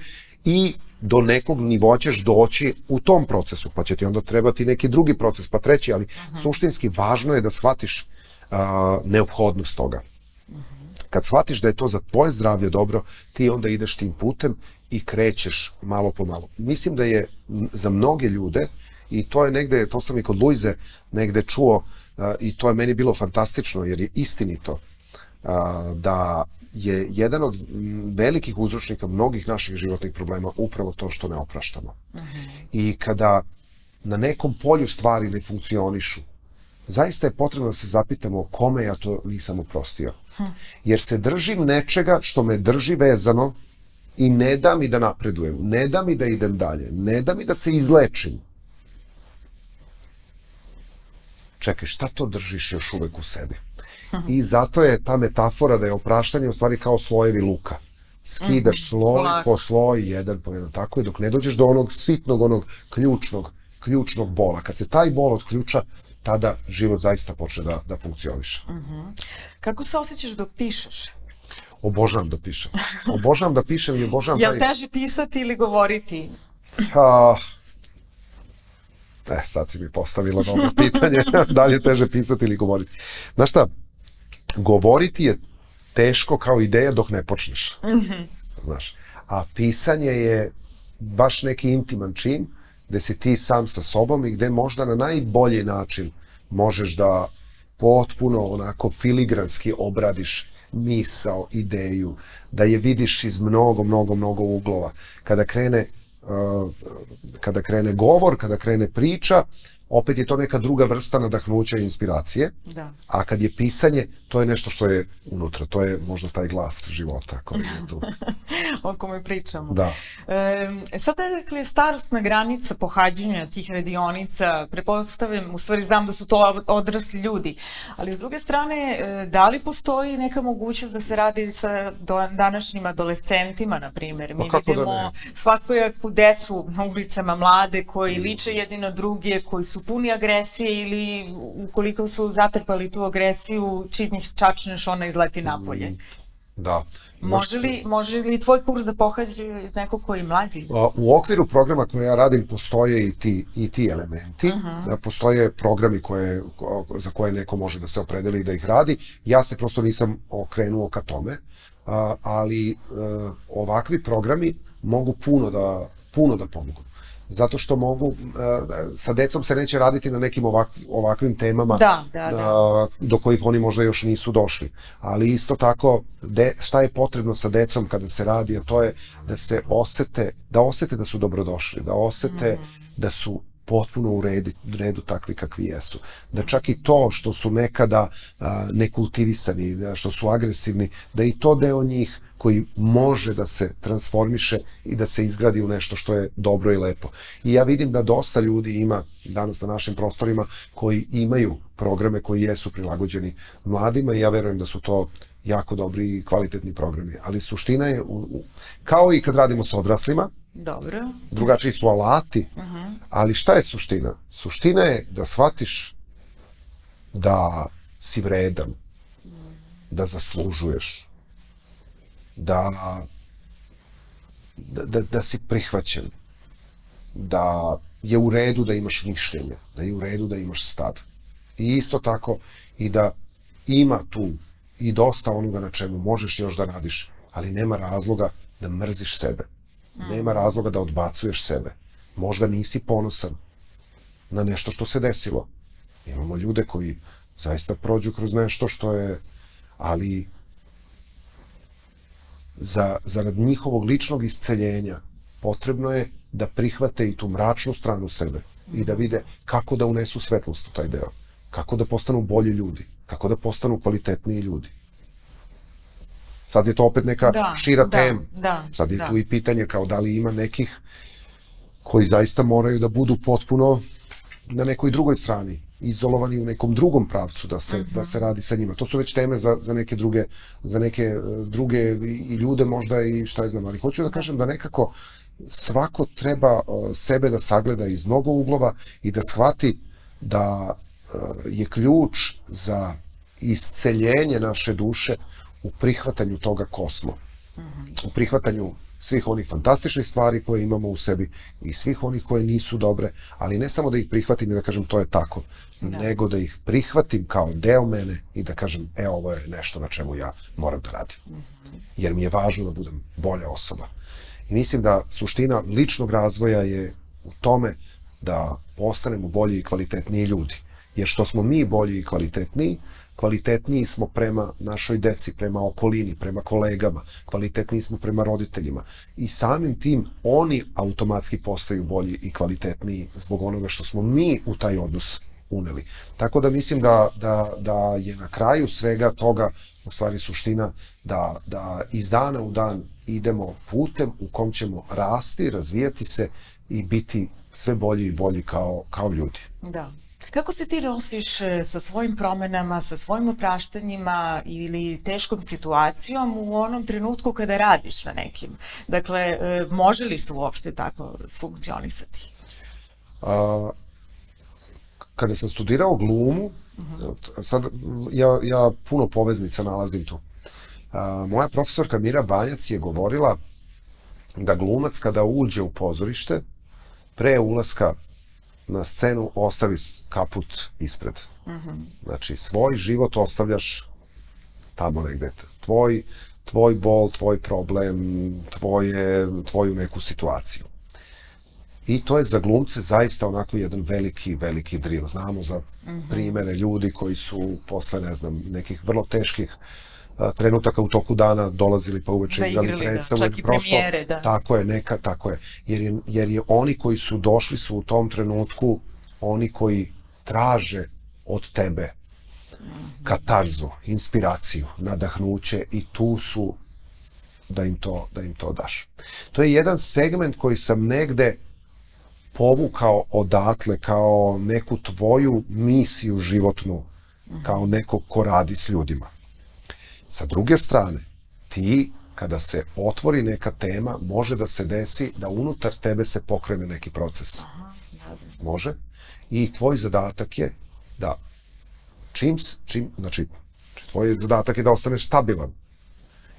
i do nekog nivoa ćeš doći u tom procesu, pa će ti onda trebati neki drugi proces, pa treći, ali suštinski važno je da shvatiš neophodnost toga. Kad shvatiš da je to za tvoje zdravlje dobro, ti onda ideš tim putem i krećeš malo po malo. Mislim da je za mnoge ljude, i to je negde, to sam i kod Luize negde čuo, i to je meni bilo fantastično, jer je istinito, da je jedan od velikih uzročnika mnogih naših životnih problema upravo to što ne opraštamo. I kada na nekom polju stvari ne funkcionišu, zaista je potrebno da se zapitamo kome ja to nisam oprostio. Jer se držim nečega što me drži vezano i ne da mi da napredujem, ne da mi da idem dalje, ne da mi da se izlečim. Čekaj, šta to držiš još uvek u sebi? I zato je ta metafora da je opraštanje u stvari kao slojevi luka. Skidaš sloj po sloj, jedan po jedan, tako je, dok ne dođeš do onog sitnog, onog ključnog bola. Kad se taj bol otključa, tada život zaista počne da funkcioniše. Kako se osjećaš dok pišeš? Obožavam da pišem. Obožavam da pišem i obožavam Jel teže pisati ili govoriti? Sad si mi postavila dobro pitanje. Da li je teže pisati ili govoriti? Znaš šta, govoriti je teško kao ideja dok ne počneš. Znaš, a pisanje je baš neki intiman čin gde si ti sam sa sobom i gde možda na najbolji način možeš da potpuno onako filigranski obradiš misao, ideju, da je vidiš iz mnogo uglova. Kada krene govor, kada krene priča, opet je to neka druga vrsta nadahnuća i inspiracije, a kad je pisanje, to je nešto što je unutra, to je možda taj glas života koji je tu. O kome pričamo. Da. Sada je starosna granica pohađanja tih radionica, pretpostavljam, u stvari znam da su to odrasli ljudi, ali s druge strane, da li postoji neka mogućnost da se radi sa današnjim adolescentima, na primjer? Mi vidimo svakojaku decu na ulicama, mlade, koji liče jedni na druge, koji su puni agresije ili ukoliko su zatrpali tu agresiju, čim ih čačneš, ona izleti napolje. Da. Može li tvoj kurs da pohađa neko koji je mlađi? U okviru programa koje ja radim postoje i ti elementi. Postoje programi za koje neko može da se opredeli da ih radi. Ja se prosto nisam okrenuo ka tome, ali ovakvi programi mogu puno da pomogu. Zato što mogu, sa decom se neće raditi na nekim ovakvim temama do kojih oni možda još nisu došli. Ali isto tako, šta je potrebno sa decom kada se radi, a to je da se osete da su dobrodošli, da osete da su potpuno u redu takvi kakvi jesu. Da čak i to što su nekada nekultivisani, što su agresivni, da i to deo njih koji može da se transformiše i da se izgradi u nešto što je dobro i lepo. I ja vidim da dosta ljudi ima danas na našim prostorima koji imaju programe koji jesu prilagođeni mladima i ja verujem da su to jako dobri i kvalitetni programi. Ali suština je, kao i kad radimo sa odraslima, drugačiji su alati, ali šta je suština? Suština je da shvatiš da si vredan, da zaslužuješ, da si prihvaćen, da je u redu da imaš mišljenje, da je u redu da imaš stav. I isto tako i da ima tu i dosta onoga na čemu možeš još da radiš, ali nema razloga da mrziš sebe. Nema razloga da odbacuješ sebe. Možda nisi ponosan na nešto što se desilo. Imamo ljude koji zaista prođu kroz nešto što je, ali zarad njihovog ličnog isceljenja potrebno je da prihvate i tu mračnu stranu sebe i da vide kako da unesu svetlost u taj deo, kako da postanu bolji ljudi, kako da postanu kvalitetniji ljudi. Sad je to opet neka šira tema. Sad je tu i pitanje kao da li ima nekih koji zaista moraju da budu potpuno na nekoj drugoj strani, izolovani u nekom drugom pravcu da se radi sa njima. To su već teme za neke druge i ljude možda i šta je znam, ali hoću da kažem da nekako svako treba sebe da sagleda iz mnogo uglova i da shvati da je ključ za isceljenje naše duše u prihvatanju toga ko smo. U prihvatanju svih onih fantastičnih stvari koje imamo u sebi i svih onih koje nisu dobre, ali ne samo da ih prihvatim i da kažem to je tako, nego da ih prihvatim kao deo mene i da kažem ovo je nešto na čemu ja moram da radim. Jer mi je važno da budem bolja osoba. I mislim da suština ličnog razvoja je u tome da postanemo bolji i kvalitetniji ljudi. Jer što smo mi bolji i kvalitetniji smo prema našoj deci, prema okolini, prema kolegama, kvalitetniji smo prema roditeljima. I samim tim oni automatski postaju bolji i kvalitetniji zbog onoga što smo mi u taj odnos uneli. Tako da mislim da je na kraju svega toga u stvari suština da iz dana u dan idemo putem u kom ćemo rasti, razvijati se i biti sve bolji i bolji kao ljudi. Da. Kako se ti nosiš sa svojim promenama, sa svojim opraštanjima ili teškom situacijom u onom trenutku kada radiš sa nekim? Dakle, može li se uopšte tako funkcionisati? Kada sam studirao glumu, sad ja puno poveznica nalazim tu. Moja profesorka Mira Banjac je govorila da glumac kada uđe u pozorište, pre ulaska na scenu ostavi kaput ispred. Znači, svoj život ostavljaš tamo negde. Tvoj bol, tvoj problem, tvoju neku situaciju. I to je za glumce zaista onako jedan veliki drill. Znamo za primere ljudi koji su posle, ne znam, nekih vrlo teških trenutaka u toku dana dolazili pa uveče igrali predstavu. Čak i premijere, da. Tako je. Jer je oni koji su došli su u tom trenutku oni koji traže od tebe katarzu, inspiraciju, nadahnuće i tu su da im to daš. To je jedan segment koji sam negde povukao odatle kao neku tvoju misiju životnu, kao neko ko radi s ljudima. Sa druge strane, ti, kada se otvori neka tema, može da se desi da unutar tebe se pokrene neki proces. Može. I tvoj zadatak je da znači, tvoj zadatak je da ostaneš stabilan.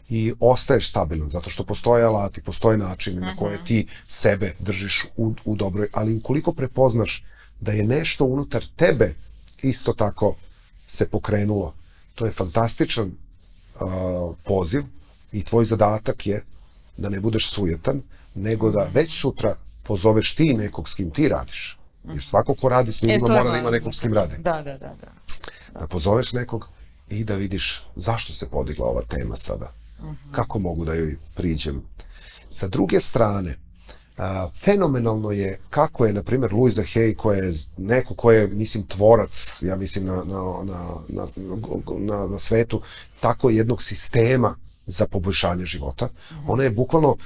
I ostaješ stabilan, zato što postoje alati, postoje načini na koje ti sebe držiš u dobroj, ali ukoliko prepoznaš da je nešto unutar tebe isto tako se pokrenulo, to je fantastičan poziv i tvoj zadatak je da ne budeš sujetan, nego da već sutra pozoveš ti nekog s kim ti radiš. Jer svako ko radi s ljudima mora da ima nekog s kim radi. Da pozoveš nekog i da vidiš zašto se podigla ova tema sada. Kako mogu da joj priđem. Sa druge strane, fenomenalno je kako je, na primjer, Louisa Hay, koja je neko ko je, mislim, tvorac, ja mislim, na svetu, tako jednog sistema za poboljšanje života. Ona je bukvalno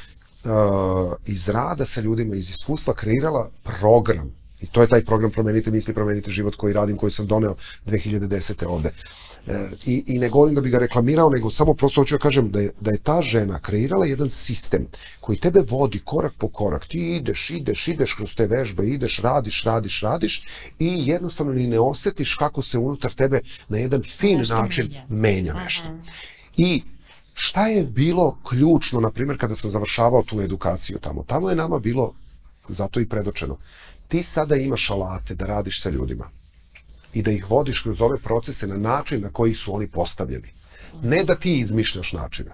iz rada sa ljudima, iz iskustva kreirala program. I to je taj program Promenite misli, promenite život koji radim, koji sam doneo 2010. ovde. I ne govorim da bi ga reklamirao, nego samo prosto hoću da kažem da je ta žena kreirala jedan sistem koji tebe vodi korak po korak. Ti ideš kroz te vežbe, ideš, radiš i jednostavno ni ne osjetiš kako se unutar tebe na jedan fin način menja nešto. I šta je bilo ključno, na primjer, kada sam završavao tu edukaciju tamo? Tamo je nama bilo, zato i predočeno, ti sada imaš alate da radiš sa ljudima i da ih vodiš kroz ove procese na način na koji su oni postavljeni. Ne da ti izmišljaš načine.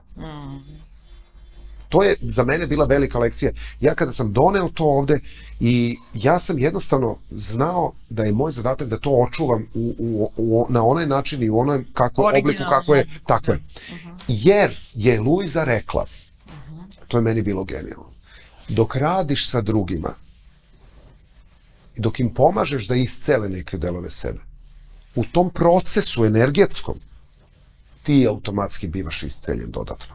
To je za mene bila velika lekcija. Ja kada sam doneo to ovde i ja sam jednostavno znao da je moj zadatak da to očuvam na onaj način i u onom obliku kako je. Tako je. Jer je Luiza rekla, to je meni bilo genijalno, dok radiš sa drugima i dok im pomažeš da iscele neke delove sebe, u tom procesu energetskom ti automatski bivaš isceljen dodatno.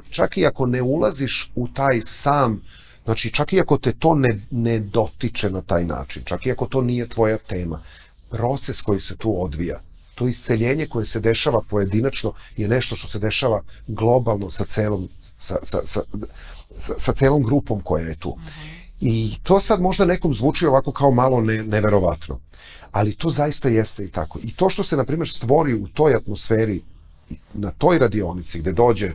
Čak i ako ne ulaziš u taj sam, znači čak i ako te to ne dotiče na taj način, čak i ako to nije tvoja tema, proces koji se tu odvija, to isceljenje koje se dešava pojedinačno je nešto što se dešava globalno sa celom grupom koja je tu. I to sad možda nekom zvuči ovako kao malo neverovatno, ali to zaista jeste i tako. I to što se, na primjer, stvori u toj atmosferi, na toj radionici gde dođe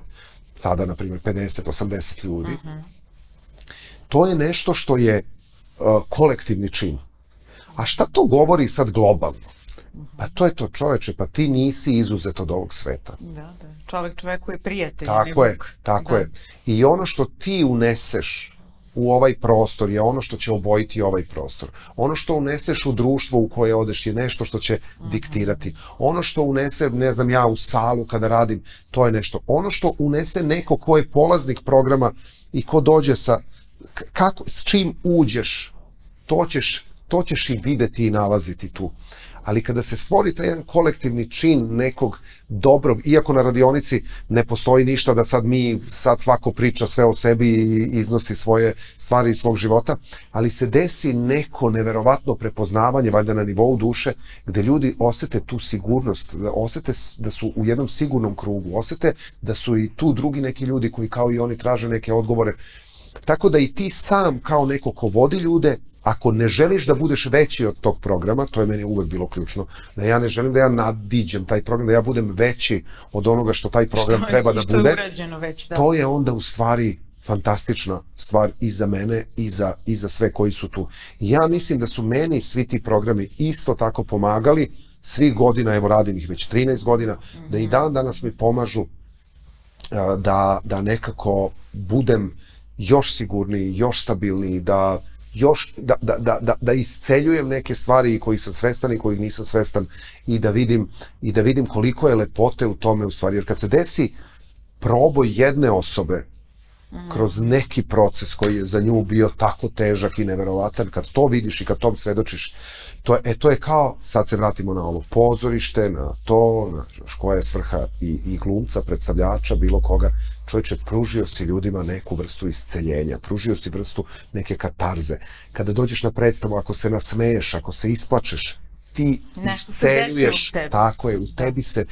sada, na primjer, 50-80 ljudi, to je nešto što je kolektivni čin. A šta to govori sad globalno? Pa to je to, čoveče, pa ti nisi izuzet od ovog sveta. Da. Čovek čoveku je prijatelj. Tako je. I ono što ti uneseš u ovaj prostor je ono što će obojiti ovaj prostor. Ono što uneseš u društvo u koje odeš je nešto što će diktirati. Ono što unese, ne znam ja, u salu kada radim, to je nešto. Ono što unese neko ko je polaznik programa i ko dođe s čim uđeš, to ćeš to ćeš i videti i nalaziti tu. Ali kada se stvori taj jedan kolektivni čin nekog dobrog, iako na radionici ne postoji ništa da sad svako priča sve o sebi i iznosi svoje stvari iz svog života, ali se desi neko neverovatno prepoznavanje, valjda na nivou duše, gde ljudi osete tu sigurnost, osete da su u jednom sigurnom krugu, osete da su i tu drugi neki ljudi koji kao i oni traže neke odgovore. Tako da i ti sam kao neko ko vodi ljude, ako ne želiš da budeš veći od tog programa, to je meni uvek bilo ključno, da ja ne želim da ja nadiđem taj program, da ja budem veći od onoga što taj program treba da bude, to je onda u stvari fantastična stvar i za mene i za sve koji su tu. Ja mislim da su meni svi ti programi isto tako pomagali, svih godina, evo radim ih već 13 godina, da i dan danas mi pomažu da nekako budem još sigurniji, još stabilniji, da isceljujem neke stvari kojih sam svestan i kojih nisam svestan i da vidim koliko je lepote u tome u stvari. Jer kad se desi proboj jedne osobe kroz neki proces koji je za nju bio tako težak i neverovatan, kad to vidiš i kad tom svedočiš, to je kao, sad se vratimo na ovo pozorište, na to, koja je svrha i glumca, predstavljača, bilo koga. Čovječe, pružio si ljudima neku vrstu isceljenja, pružio si vrstu neke katarze. Kada dođeš na predstavu, ako se nasmeješ, ako se isplačeš, ti isceljuješ, tako je, u tebi se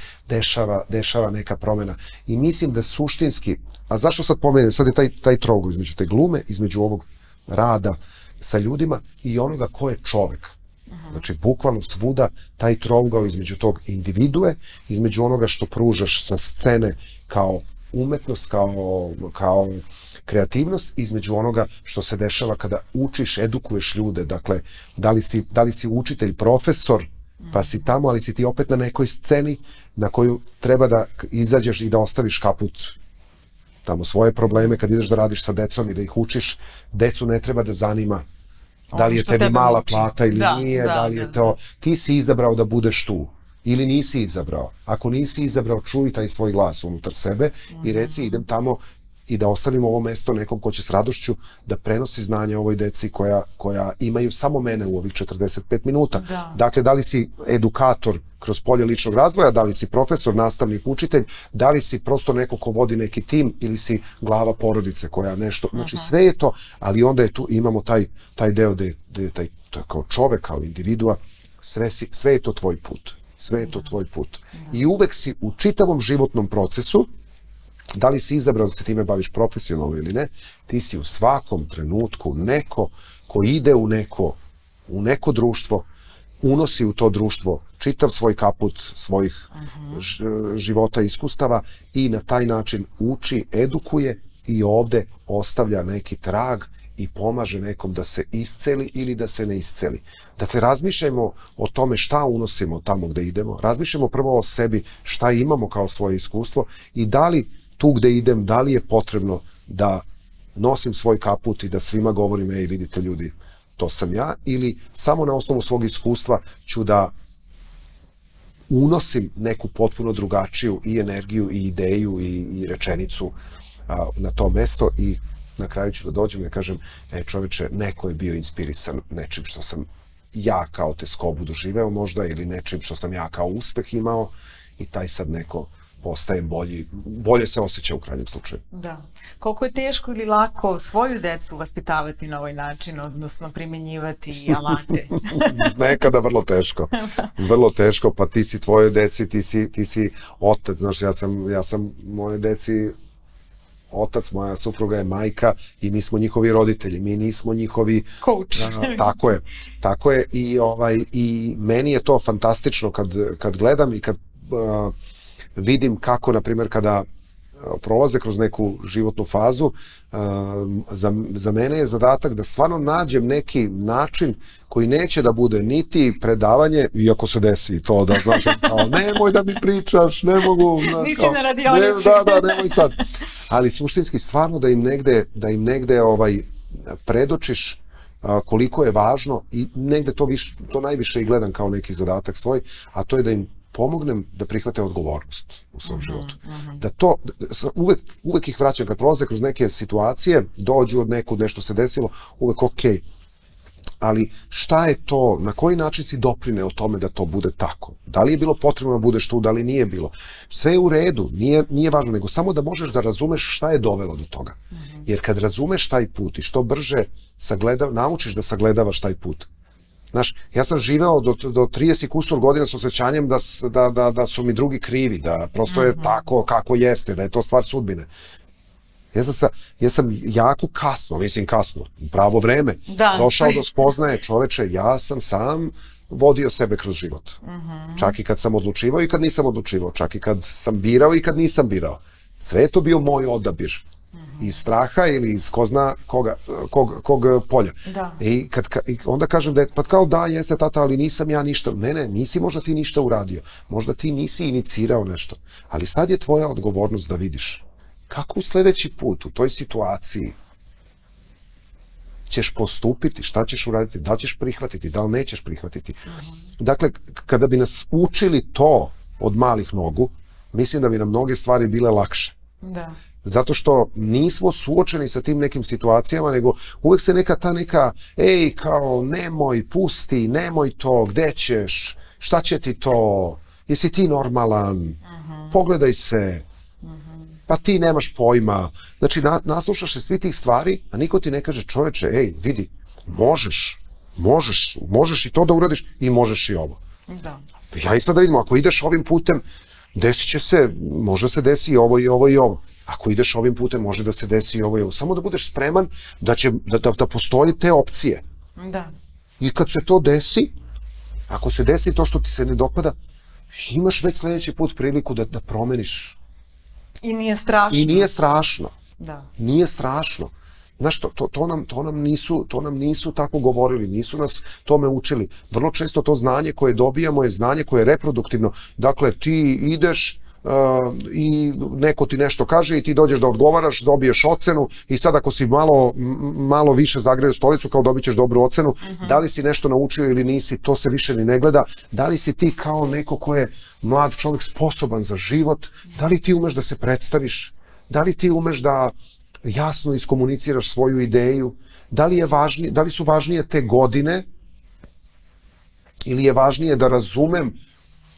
dešava neka promjena. I mislim da suštinski, a zašto sad pomenem, sad je taj trougao između te glume, između ovog rada sa ljudima i onoga ko je čovek. Znači, bukvalno svuda taj trougao između tog individue, između onoga što pružaš sa scene kao umetnost, kao kreativnost, između onoga što se dešava kada učiš, edukuješ ljude. Dakle, da li si učitelj, profesor, pa si tamo, ali si ti opet na nekoj sceni na koju treba da izađeš i da ostaviš kaput tamo svoje probleme kad ideš da radiš sa decom i da ih učiš. Decu ne treba da zanima da li je tebi mala plata ili nije, da li je to... Ti si izabrao da budeš tu. Ili nisi izabrao. Ako nisi izabrao, čuj taj svoj glas unutar sebe i reci idem tamo i da ostavim ovo mesto nekom ko će s radošću da prenosi znanje ovoj deci koja imaju samo mene u ovih 45 minuta. Dakle, da li si edukator kroz polje ličnog razvoja, da li si profesor, nastavnik, učitelj, da li si prosto neko ko vodi neki tim ili si glava porodice koja nešto, znači sve je to, ali onda je tu, imamo taj deo gde je taj kao čovek, kao individua, sve je to tvoj put. Sve je to tvoj put. I uvek si u čitavom životnom procesu, da li si izabrao da se time baviš profesionalno ili ne, ti si u svakom trenutku neko ko ide u neko društvo, unosi u to društvo čitav svoj kaput svojih života i iskustava i na taj način uči, edukuje i ovde ostavlja neki trag i pomaže nekom da se isceli ili da se ne isceli. Dakle, razmišljajmo o tome šta unosimo tamo gde idemo, razmišljajmo prvo o sebi, šta imamo kao svoje iskustvo i da li tu gde idem, da li je potrebno da nosim svoj kaput i da svima govorim, ej, vidite ljudi, to sam ja, ili samo na osnovu svog iskustva ću da unosim neku potpuno drugačiju i energiju i ideju i rečenicu na to mesto i na kraju ću da dođem i da kažem, čoveče, neko je bio inspirisan nečim što sam ja kao teskobu doživeo možda ili nečim što sam ja kao uspeh imao i taj sad neko postaje bolje se osjeća u krajnjem slučaju. Da. Koliko je teško ili lako svoju decu vaspitavati na ovaj način, odnosno primjenjivati alate? Nekada vrlo teško. Vrlo teško, pa ti si tvojoj deci, ti si otac, znaš, ja sam moje deci otac, moja supruga je majka i mi smo njihovi roditelji, mi nismo njihovi... Coach. Tako je i meni je to fantastično kad gledam i kad vidim kako, na primjer, kada prolaze kroz neku životnu fazu, za mene je zadatak da stvarno nađem neki način koji neće da bude niti predavanje, iako se desi to da znaš, nemoj da mi pričaš, ne mogu, nisi na radionici. Da, nemoj sad. Ali suštinski stvarno da im negde predočiš koliko je važno i negde to najviše i gledam kao neki zadatak svoj, a to je da im pomognem da prihvate odgovornost u svom životu. Da to, uvek ih vraćam, kad prolaze kroz neke situacije, dođu od nekud, nešto se desilo, uvek ali šta je to, na koji način si doprineo tome da to bude tako? Da li je bilo potrebno da budeš tu, da li nije bilo? Sve je u redu, nije važno, nego samo da možeš da razumeš šta je dovelo do toga. Jer kad razumeš taj put i što brže naučiš da sagledavaš taj put. Znaš, ja sam živeo do 30 kusur godina s osjećanjem da su mi drugi krivi, da prosto je tako kako jeste, da je to stvar sudbine. Ja sam jako kasno, pravo vreme, došao do spoznaje, čoveče, ja sam sam vodio sebe kroz život. Čak i kad sam odlučivao i kad nisam odlučivao, čak i kad sam birao i kad nisam birao. Sve je to bio moj odabir. Iz straha ili iz ko zna kog polja. I onda kažem da je, pa kao da, jeste tata, ali nisam ja ništa. Ne, nisi možda ti ništa uradio. Možda ti nisi inicirao nešto. Ali sad je tvoja odgovornost da vidiš kako u sledeći put, u toj situaciji ćeš postupiti, šta ćeš uraditi, da li ćeš prihvatiti, da li nećeš prihvatiti. Dakle, kada bi nas učili to od malih nogu, mislim da bi nam mnoge stvari bile lakše. Zato što nismo suočeni sa tim nekim situacijama, nego uvek se neka, ej, kao, nemoj, pusti, nemoj to, gde ćeš, šta će ti to, jesi ti normalan, pogledaj se, pa ti nemaš pojma. Znači, naslušaš se svih tih stvari, a niko ti ne kaže, čoveče, ej, vidi, možeš i to da uradiš i možeš i ovo. Ja i sad da vidimo, ako ideš ovim putem, desit će se, može se desi i ovo i ovo i ovo. Ako ideš ovim putem, može da se desi i ovo i ovo. Samo da budeš spreman da postoji te opcije. I kad se to desi, ako se desi to što ti se ne dopada, imaš već sledeći put priliku da promeniš. I nije strašno. I nije strašno. Nije strašno. Znaš, to nam nisu tako govorili, nisu nas tome učili. Vrlo često to znanje koje dobijamo je znanje koje je reproduktivno. Dakle, ti ideš i neko ti nešto kaže i ti dođeš da odgovaraš, dobiješ ocenu i sad ako si malo više zagreo stolicu, kao dobit ćeš dobru ocenu. Da li si nešto naučio ili nisi, to se više ni ne gleda. Da li si ti kao neko ko je mlad čovjek sposoban za život, da li ti umeš da se predstaviš, da li ti umeš da jasno iskomuniciraš svoju ideju, da li su važnije te godine ili je važnije da razumem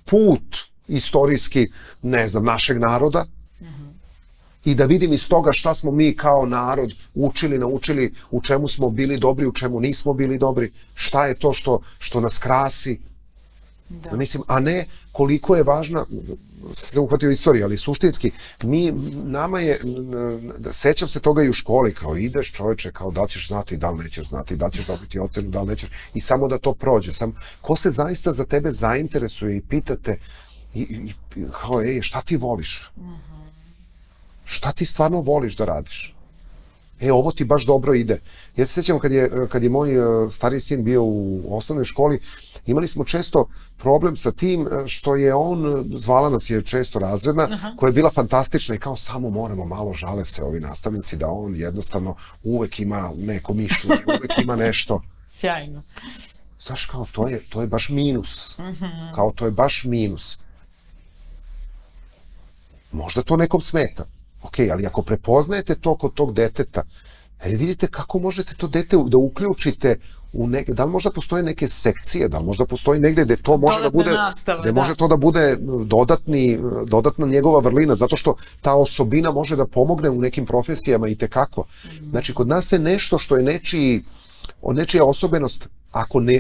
put istorijski, ne znam, našeg naroda i da vidim iz toga šta smo mi kao narod naučili, u čemu smo bili dobri, u čemu nismo bili dobri, šta je to što nas krasi. Mislim, a ne koliko je važna, se uhvatio istorija, ali suštinski, nama je, sećam se toga i u školi, kao ideš čoveče, kao da li ćeš znati, da li nećeš znati, da li ćeš dobiti ocenu, da li nećeš, i samo da to prođe. Ko se zaista za tebe zainteresuje i pitate, kao, ej, šta ti voliš? Šta ti stvarno voliš da radiš? Ovo ti baš dobro ide. Ja se sjećam kad je moj stariji sin bio u osnovnoj školi, imali smo često problem sa tim što je zvala nas je često razredna, koja je bila fantastična i kao samo moramo malo, žale se ovi nastavnici da on jednostavno uvek ima neko mišljenje, uvek ima nešto. Sjajno. Znaš, kao, to je baš minus. Kao, to je baš minus. Možda to nekom smeta. Ok, ali ako prepoznajete to kod tog deteta, vidite kako možete to dete da uključite u neke, da li možda postoje neke sekcije, da li možda postoji negde gde to može da bude, gde može to da bude dodatna njegova vrlina, zato što ta osobina može da pomogne u nekim profesijama i tekako. Znači, kod nas je nešto što je nečija osobenost,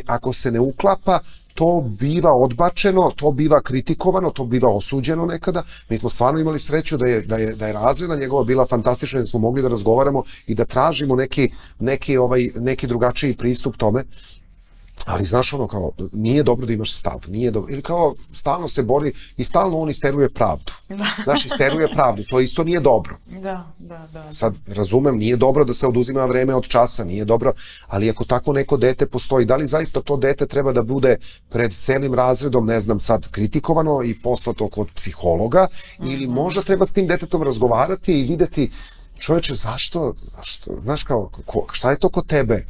ako se ne uklapa, to biva odbačeno, to biva kritikovano, to biva osuđeno nekada. Mi smo stvarno imali sreću da je razredna njegova bila fantastična, da smo mogli da razgovaramo i da tražimo neki drugačiji pristup tome. Ali znaš ono, kao, nije dobro da imaš stav, nije dobro, ili kao, stalno se bori i stalno on isteruje pravdu. Znaš, isteruje pravdu, to isto nije dobro. Sad, razumem, nije dobro da se oduzima vreme od časa, nije dobro, ali ako tako neko dete postoji, da li zaista to dete treba da bude pred celim razredom, ne znam sad, kritikovano i poslato kod psihologa, ili možda treba s tim detetom razgovarati i videti, čoveče, zašto, znaš kao, šta je to kod tebe?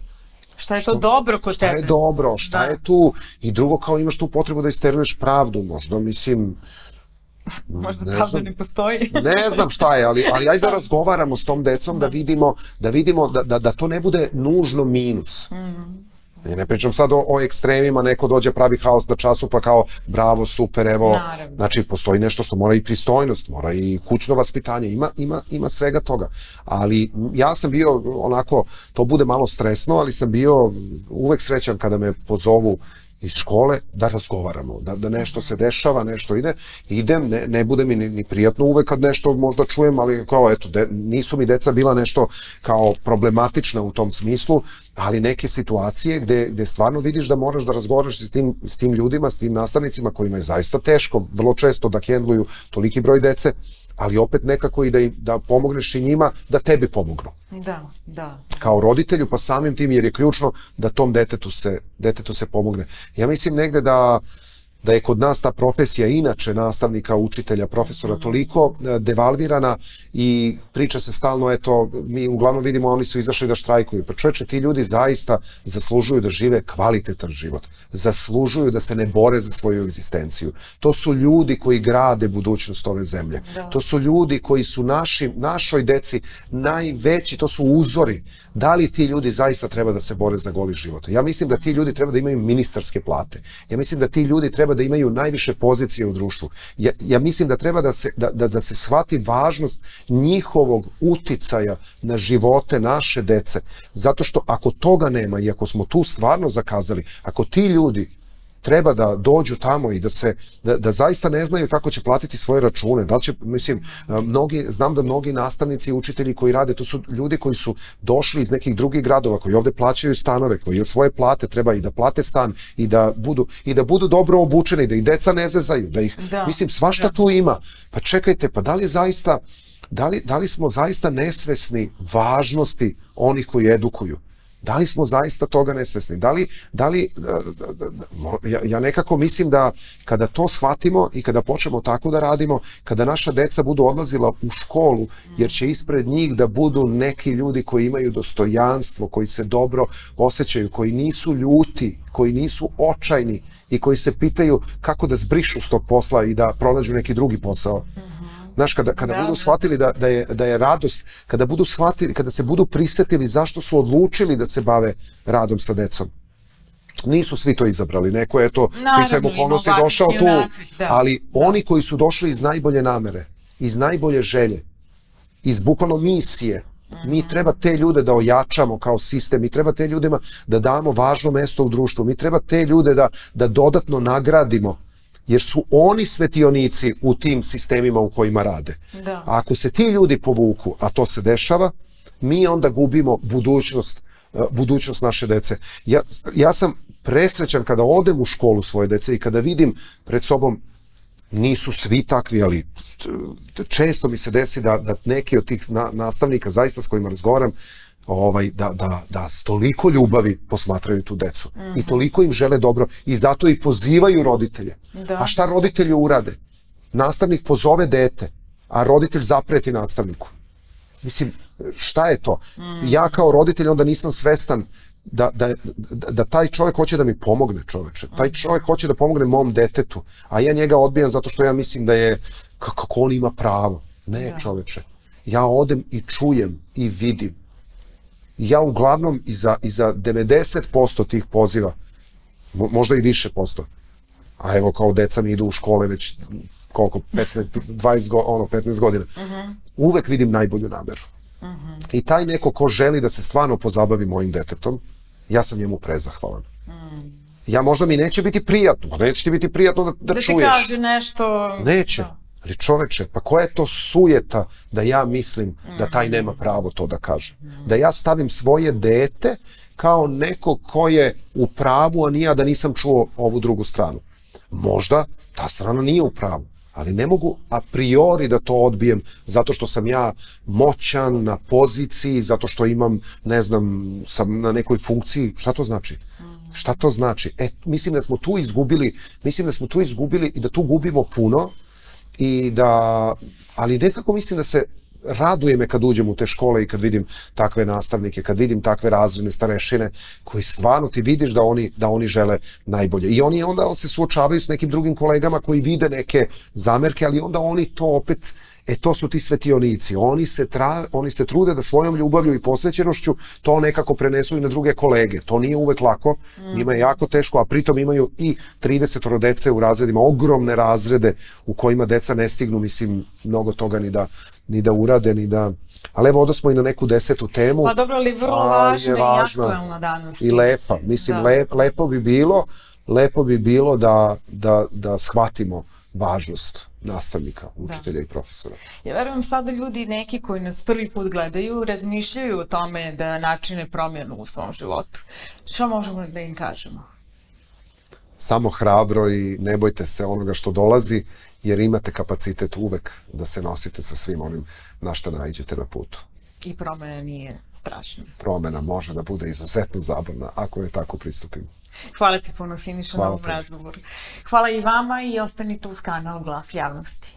Šta je to dobro kod tebe? Šta je dobro, šta je tu? I drugo, kao imaš tu potrebu da isteruješ pravdu, možda, mislim... Možda pravda ne postoji. Ne znam šta je, ali ajde da razgovaramo s tom decom, da vidimo da to ne bude nužno minus. Ja ne pričam sad o ekstremima, neko dođe pravi haos na času pa kao bravo, super, evo. Naravno. Znači postoji nešto što mora i pristojnost, mora i kućno vaspitanje, ima svega toga. Ali ja sam bio onako, to bude malo stresno, ali sam bio uvek srećan kada me pozovu iz škole da razgovaramo, da nešto se dešava, nešto ide, idem, ne bude mi ni prijatno uvek kad nešto možda čujem, ali kao eto, nisu mi deca bila nešto kao problematična u tom smislu, ali neke situacije gde stvarno vidiš da moraš da razgovaraš s tim ljudima, s tim nastavnicima kojima je zaista teško vrlo često da hendluju toliki broj dece, ali opet nekako i da pomogneš i njima da tebi pomognu. Da. Kao roditelju, pa samim tim, jer je ključno da tom detetu se pomogne. Ja mislim negde da je kod nas ta profesija inače nastavnika, učitelja, profesora toliko devalvirana i priča se stalno, eto, mi uglavnom vidimo oni su izašli da štrajkuju. Pa čoveče, ti ljudi zaista zaslužuju da žive kvalitetan život. Zaslužuju da se ne bore za svoju egzistenciju. To su ljudi koji grade budućnost ove zemlje. To su ljudi koji su našoj deci najveći, to su uzori. Da li ti ljudi zaista treba da se bore za goli život? Ja mislim da ti ljudi treba da imaju ministarske plate. Ja mislim da ti ljudi treba da imaju najviše pozicije u društvu. Ja mislim da treba da se shvati važnost njihovog uticaja na živote naše dece. Zato što ako toga nema i ako smo tu stvarno zakazali, ako ti ljudi treba da dođu tamo i da zaista ne znaju kako će platiti svoje račune. Da li će, mislim, znam da mnogi nastavnici i učitelji koji rade, to su ljudi koji su došli iz nekih drugih gradova, koji ovde plaćaju stanove, koji od svoje plate treba i da plate stan i da budu dobro obučeni, da ih deca ne zezaju, mislim, svašta tu ima. Pa čekajte, pa da li smo zaista nesvesni važnosti onih koji edukuju? Da li smo zaista toga nesvesni? Ja nekako mislim da kada to shvatimo i kada počnemo tako da radimo, kada naša deca budu odlazila u školu, jer će ispred njih da budu neki ljudi koji imaju dostojanstvo, koji se dobro osjećaju, koji nisu ljuti, koji nisu očajni i koji se pitaju kako da zbrišu s tog posla i da pronađu neki drugi posao. Znaš, kada budu shvatili da je radost, kada se budu prisetili zašto su odlučili da se bave radom sa decom. Nisu svi to izabrali, neko je to sticajem okolnosti došao tu, ali oni koji su došli iz najbolje namere, iz najbolje želje, iz bukvalno misije, mi treba te ljude da ojačamo kao sistem, mi treba te ljudima da damo važno mesto u društvu, mi treba te ljude da dodatno nagradimo, jer su oni svetionici u tim sistemima u kojima rade. A ako se ti ljudi povuku, a to se dešava, mi onda gubimo budućnost naše dece. Ja sam presrećan kada odem u školu svoje dece i kada vidim pred sobom, nisu svi takvi, ali često mi se desi da neki od tih nastavnika, zaista s kojima razgovaram, da s toliko ljubavi posmatraju tu decu i toliko im žele dobro i zato i pozivaju roditelje. A šta roditelji urade? Nastavnik pozove dete, a roditelj zapreti nastavniku. Mislim, šta je to? Ja kao roditelj onda nisam svestan da taj čovjek hoće da mi pomogne, čoveče. Taj čovjek hoće da pomogne mom detetu, a ja njega odbijam zato što ja mislim da je, kako on ima pravo. Ne, čoveče. Ja odem i čujem i vidim. Ja uglavnom iza 90% tih poziva, možda i više posto, a evo kao deca mi idu u škole već koliko, 15 godina, uvek vidim najbolju nameru. I taj neko ko želi da se stvarno pozabavi mojim detetom, ja sam njemu prezahvalan. Možda mi neće biti prijatno, neće ti biti prijatno da čuješ. Da ti kaže nešto... Neće. Ali čoveče, pa koja je to sujeta da ja mislim da taj nema pravo to da kaže? Da ja stavim svoje dete kao neko ko je u pravu, a nije da nisam čuo ovu drugu stranu. Možda ta strana nije u pravu, ali ne mogu a priori da to odbijem zato što sam ja moćan na poziciji, zato što imam, ne znam, sam na nekoj funkciji. Šta to znači? Šta to znači? Mislim da smo tu izgubili i da tu gubimo puno. Ali nekako mislim da se raduje me kad uđem u te škole i kad vidim takve nastavnike, kad vidim takve razredne starešine koji stvarno ti vidiš da oni žele najbolje. I oni onda se suočavaju s nekim drugim kolegama koji vide neke zamerke, ali onda oni to opet To su ti svetionici. Oni se trude da svojom ljubavlju i posvećenošću to nekako prenesu i na druge kolege. To nije uvek lako, njima je jako teško, a pritom imaju i 30 dece u razredima, ogromne razrede u kojima deca ne stignu, mislim, mnogo toga ni da urade, ni da... Ali evo, odosmo i na neku 10. temu. Pa dobro, ali vrlo važna i aktuelna danas. I lepa. Mislim, lepo bi bilo da shvatimo važnost nastavnika, učitelja i profesora. Ja verujem sada ljudi neki koji nas prvi put gledaju razmišljaju o tome da načine promjenu u svom životu. Šta možemo da im kažemo? Samo hrabro i ne bojte se onoga što dolazi, jer imate kapacitet uvek da se nosite sa svim onim na što naiđete na putu. I promjena nije strašna. Promjena može da bude izuzetno zabavna ako je tako pristupimo. Hvala ti puno, Siniša, na ovom razgovoru. Hvala i vama i ostanite uz kanal Glas javnosti.